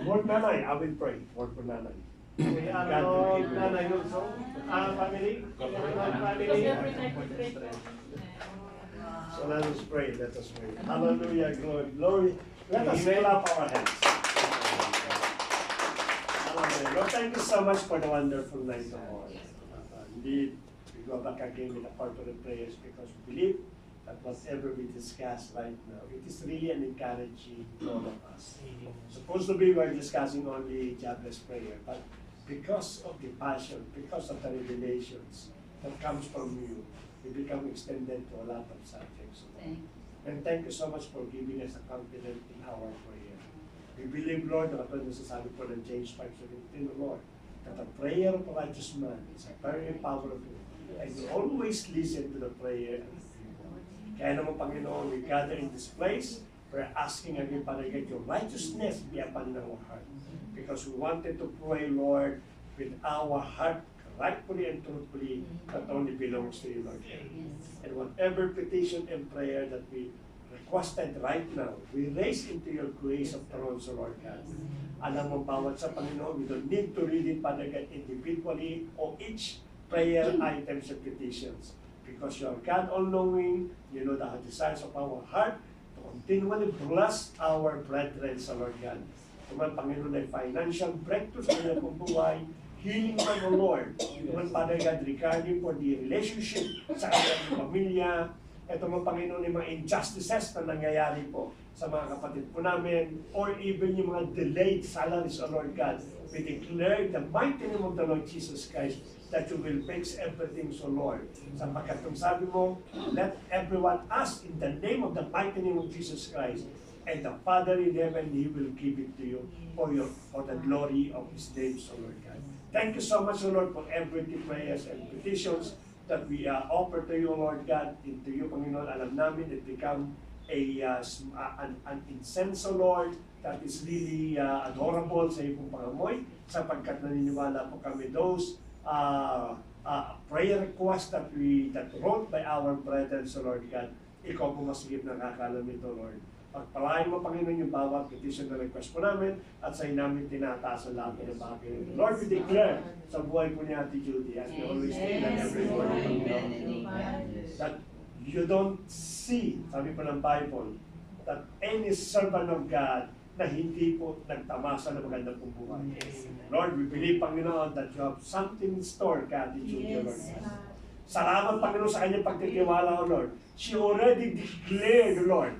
Lord Nanay, I will pray. Lord for Nanay. Lord, Nanay, also, family, So let us pray, let us pray. Hallelujah, glory, glory. Let us clap our hands. Hallelujah. Lord, thank you so much for the wonderful night of all. Indeed, we go back again with a part of the prayers because we believe that whatever we discuss right now, it is really an encouraging to all of us. Supposed to be we're discussing only jobless prayer, but because of the passion, because of the revelations that comes from you, we become extended to a lot of subjects. And thank you so much for giving us a confidence in our prayer. We believe, Lord, na katulad sa sabi po ng James 5:17, Lord, that the prayer of a righteous man is very powerful, and you always listen to the prayer of the people. Kaya naman, Panginoon, we gather in this place, we're asking again, Father, get your righteousness be upon our heart. Because we wanted to pray, Lord, with our heart rightfully and truthfully that only belongs to you, Lord. And whatever petition and prayer that we requested right now, we raise into your grace of throne, so Lord God. Alam mo, bawat sa Panginoon, we don't need to read it, Father God, individually or each prayer items and petitions. Because you are God all-knowing, you know the desires of our heart to continually bless our brethren, so Lord God. Tuman, Panginoon, ay financial breakthrough sa kanilang buhay, healing man, O Lord. Tuman, Father God, regarding for the relationship sa kanilang pamilya. Ito mga Panginoon, yung mga injustices na nangyayari po sa mga kapatid po namin, or even yung mga delayed salaries, O Lord God. We declare the mighty name of the Lord Jesus Christ that you will fix everything, so Lord. Sapagkat kung sabi mo, let everyone ask in the name of the mighty name of Jesus Christ. And the Father in heaven, He will give it to you for the glory of His name, so Lord God. Thank you so much, O Lord, for every prayers and petitions that we offer to you, Lord God, into you, Panginoon. Alam namin it become an incense, O Lord, that is really adorable sa iyong pangamoy, sapagkat naniniwala po kami those prayer requests that wrote by our brethren, so Lord God. Ikaw po masigit nakakalam nito, Lord. Pagpalain mo, Panginoon, yung bawat petition na request po namin at sa namin tinataas ang lahat ng bagay. Lord, we declare sa buhay po ni Ate Judy, as we always say that every morning, that you don't see, sabi po ng Bible, that any servant of God na hindi po nagtamasa ng magandang buhay. Lord, we believe, Panginoon, that you have something in store kay Ate Judy, Lord. Salamat, Panginoon, sa kanyang pagtitiwala, Lord. She already declared, Lord,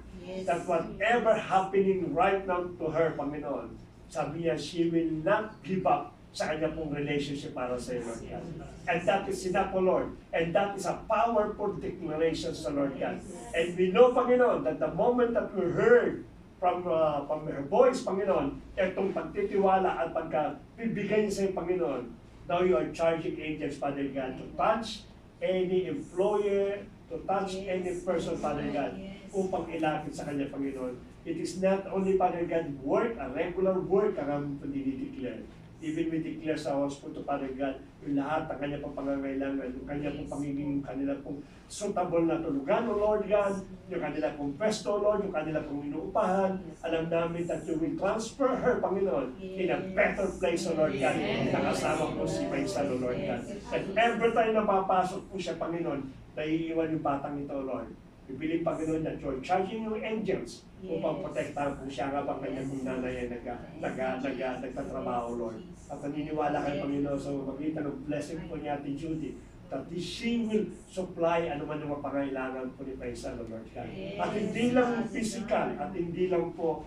that whatever happening right now to her, Panginoon, sabi niya, she will not give up sa kanya pong relationship para sa iyo, Lord God. And that is enough, Lord. And that is a powerful declaration sa Lord God. And we know, Panginoon, that the moment that we heard from her voice, Panginoon, itong pagtitiwala at pagkabibigay niya sa iyo, Panginoon, now you are charging angels, Father God, to touch any employer, to touch any person, Father God, upang ilapit sa kanya, Panginoon. It is not only, Father God, work, a regular work ang aming dinideclare. Even we declare sa hospital, Father God, yung lahat ng kanya pong pangangailangan, yung kanya pong pangiging, kanila pong suitable na tulugan, O Lord God, yung kanila pong pwesto, Lord, yung kanila pong inuupahan. Alam namin that you will transfer her, Panginoon, in a better place, O Lord God. Nakasama po si Paisan, O Lord God. And every time na papasok po siya, Panginoon, naiiwan yung batang ito, Lord. We believe, Panginoon, that you're charging your angels upang protektahan po siya nga bang kanyang nanay ay nagtatrabaho, Lord. At naniniwala kayo, Panginoon, sa magitan ng blessing po ni Ate Judy, that she will supply anuman yung pangailangan po ni Paisan, Lord God. At hindi lang physical, at hindi lang po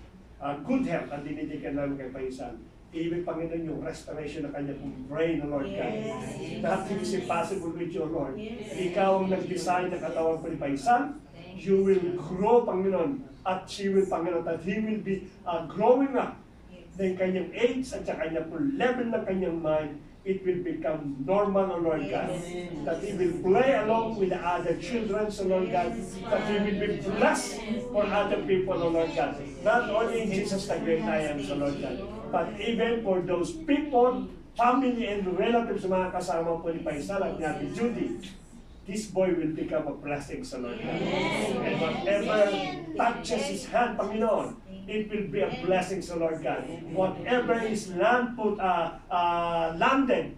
good health ang dinidikan namin kay Paisan. Even, Panginoon, yung restoration ng kanyang brain, Lord God. Nothing is impossible with you, Lord. Ikaw ang nag-design ng katawan ko ni Paisan. You will grow, Panginoon, at she will, Panginoon, that he will be growing up. Then kanyang age at sa kanyang level ng kanyang mind, it will become normal, O Lord God. That he will play along with the other children, O Lord God. That he will be blessed for other people, O Lord God. Not only in Jesus the great I am, O Lord God, but even for those people, family and relatives, mga kasama po ni Paisal at ni Ate Judy. This boy will become a blessing, O Lord God. And whatever touches his hand, Panginoon, it will be a blessing, so Lord God. Whatever is landed,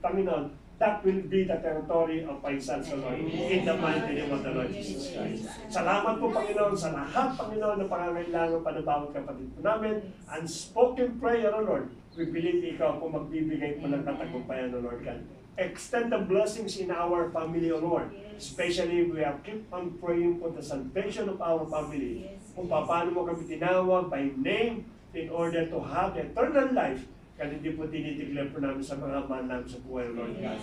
Panginoon, that will be the territory of Paisan, so Lord, in the mighty name of the Lord Jesus Christ. Salamat po, Panginoon, sa lahat, Panginoon, na pangangailangan pa ng bawat kapatid po namin. Unspoken prayer, O Lord. We believe Ikaw po magbibigay po ng katagumpayan, O Lord God. Extend the blessings in our family, O Lord. Especially, we have keep on praying for the salvation of our family. Kung paano mo kami tinawag by name in order to have eternal life. Kaya hindi po tinitiglan po namin sa mga mahal namin sa buhay, Lord God.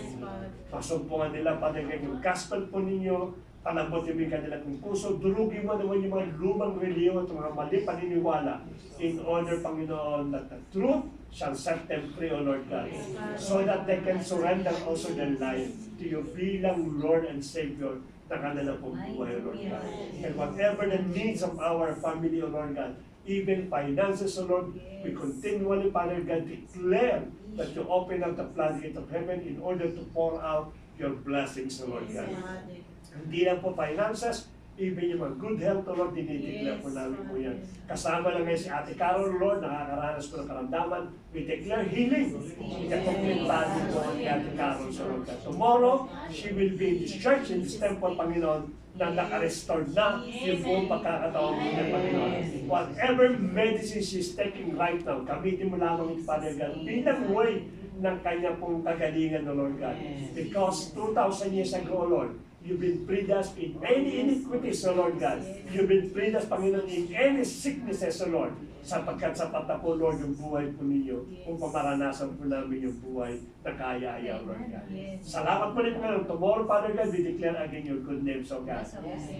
Masumpungan nila, Father God, yung gospel po ninyo, palambot yung kanila kung puso, durugin mo naman yung mga lumang reliyon at mga mali paniniwala in order, Panginoon, that the truth shall set them free, O Lord God, so that they can surrender also their life to you bilang Lord and Savior na kanila pong buhay, O Lord God. And whatever the needs of our family, O Lord God, even finances, O Lord, we continually, Father God, declare that you open up the floodgate of heaven in order to pour out your blessings, O Lord God. Hindi lang po finances, even yung mga good health, O Lord, dinideclare po namin po yan. Kasama lang ngayon si Ate Carol, Lord, nakakaranas po ng karamdaman. We declare healing. Ika-complete body po ang Ate Carol, so Lord God. Tomorrow, she will be in this church, in this temple, Panginoon, na naka-restore na yung buong pagkakataon mo ng Panginoon. Whatever medicine she's taking right now, gamitin mo lamang yung Father God bilang way ng kanya pong kagalingan, O Lord God. Because 2,000 years ago, Lord, you've been freed us in any iniquities, O Lord God. You've been freed us, Panginoon, in any sicknesses, O Lord. Sapagkat sapat na po, Lord, yung buhay po ninyo kung pamaranasan po namin yung buhay na kaya-aya, Lord God. Salamat po rin, Panginoon. Tomorrow, Father God, we declare again your good names, O God.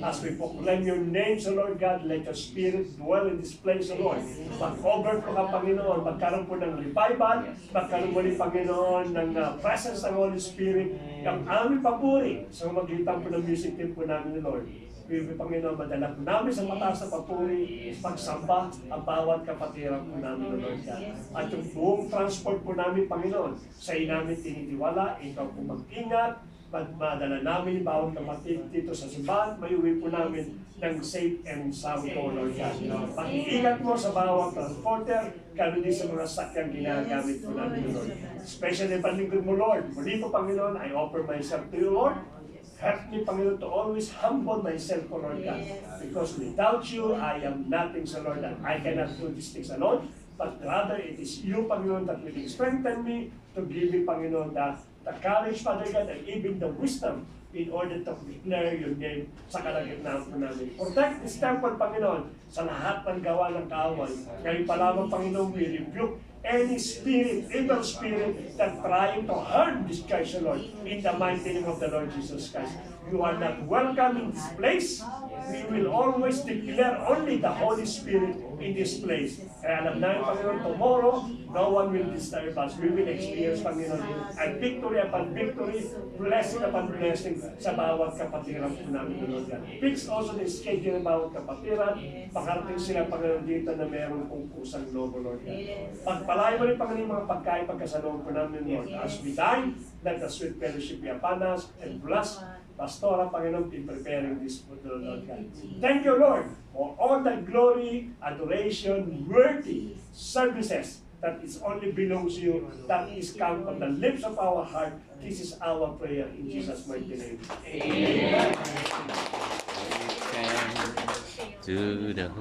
As we proclaim your names, O Lord God, let your spirit dwell in this place, O Lord. Mag-over po ka, Panginoon. Magkaroon po ng revival. Magkaroon po rin, Panginoon, ng presence ng Holy Spirit. Ang aming papuri sa magitan po ng music team po namin, Lord. Panginoon, madala po namin sa mataas na papuri, pagsamba ang bawat kapatiran po namin, Lord God. At yung buong transport po namin, Panginoon, sa namin tinitiwala, ikaw po mag-ingat, madala namin bawat kapatid dito sa simbahan, may uwi po namin ng safe and sound po, Lord God. Pag-iingat mo sa bawat transporter, kami din sa mga sakyang ginagamit po namin, Lord. Especially panlingkod mo, Lord. Muli po, Panginoon, I offer myself to you, Lord. Help me, Panginoon, to always humble myself, O Lord God. Because without you, I am nothing, so Lord, and I cannot do these things alone. But rather, it is you, Panginoon, that will strengthen me to give me, Panginoon, the courage, Father God, and even the wisdom in order to declare your name sa kalagitnaan po namin. Protect this temple, Panginoon, sa lahat ng gawa ng kaaway. Ngayon pa lamang, Panginoon, we rebuke any spirit, evil spirit that trying to harm this church, Lord, in the mighty name of the Lord Jesus Christ. You are not welcome in this place. We will always declare only the Holy Spirit in this place. Kaya alam namin, Panginoon, tomorrow, no one will disturb us. We will experience, Panginoon, and victory upon victory, blessing upon blessing sa bawat kapatiran po namin, Lord God. Fix also the schedule ng bawat kapatiran. Pakarating sila, Panginoon, dito na mayroong kung kusang lobo, Lord God. Pagpalayo mo rin, Panginoon, mga pagkain pagkasalong po namin, Lord. As we dine, let the sweet fellowship be upon us and bless Pastora, Panginoon, in preparing this food, Lord God. Thank you, Lord, for all the glory, adoration, worthy services that is only belongs to you, that is come from the lips of our heart. This is our prayer in Jesus' mighty name. Amen. To the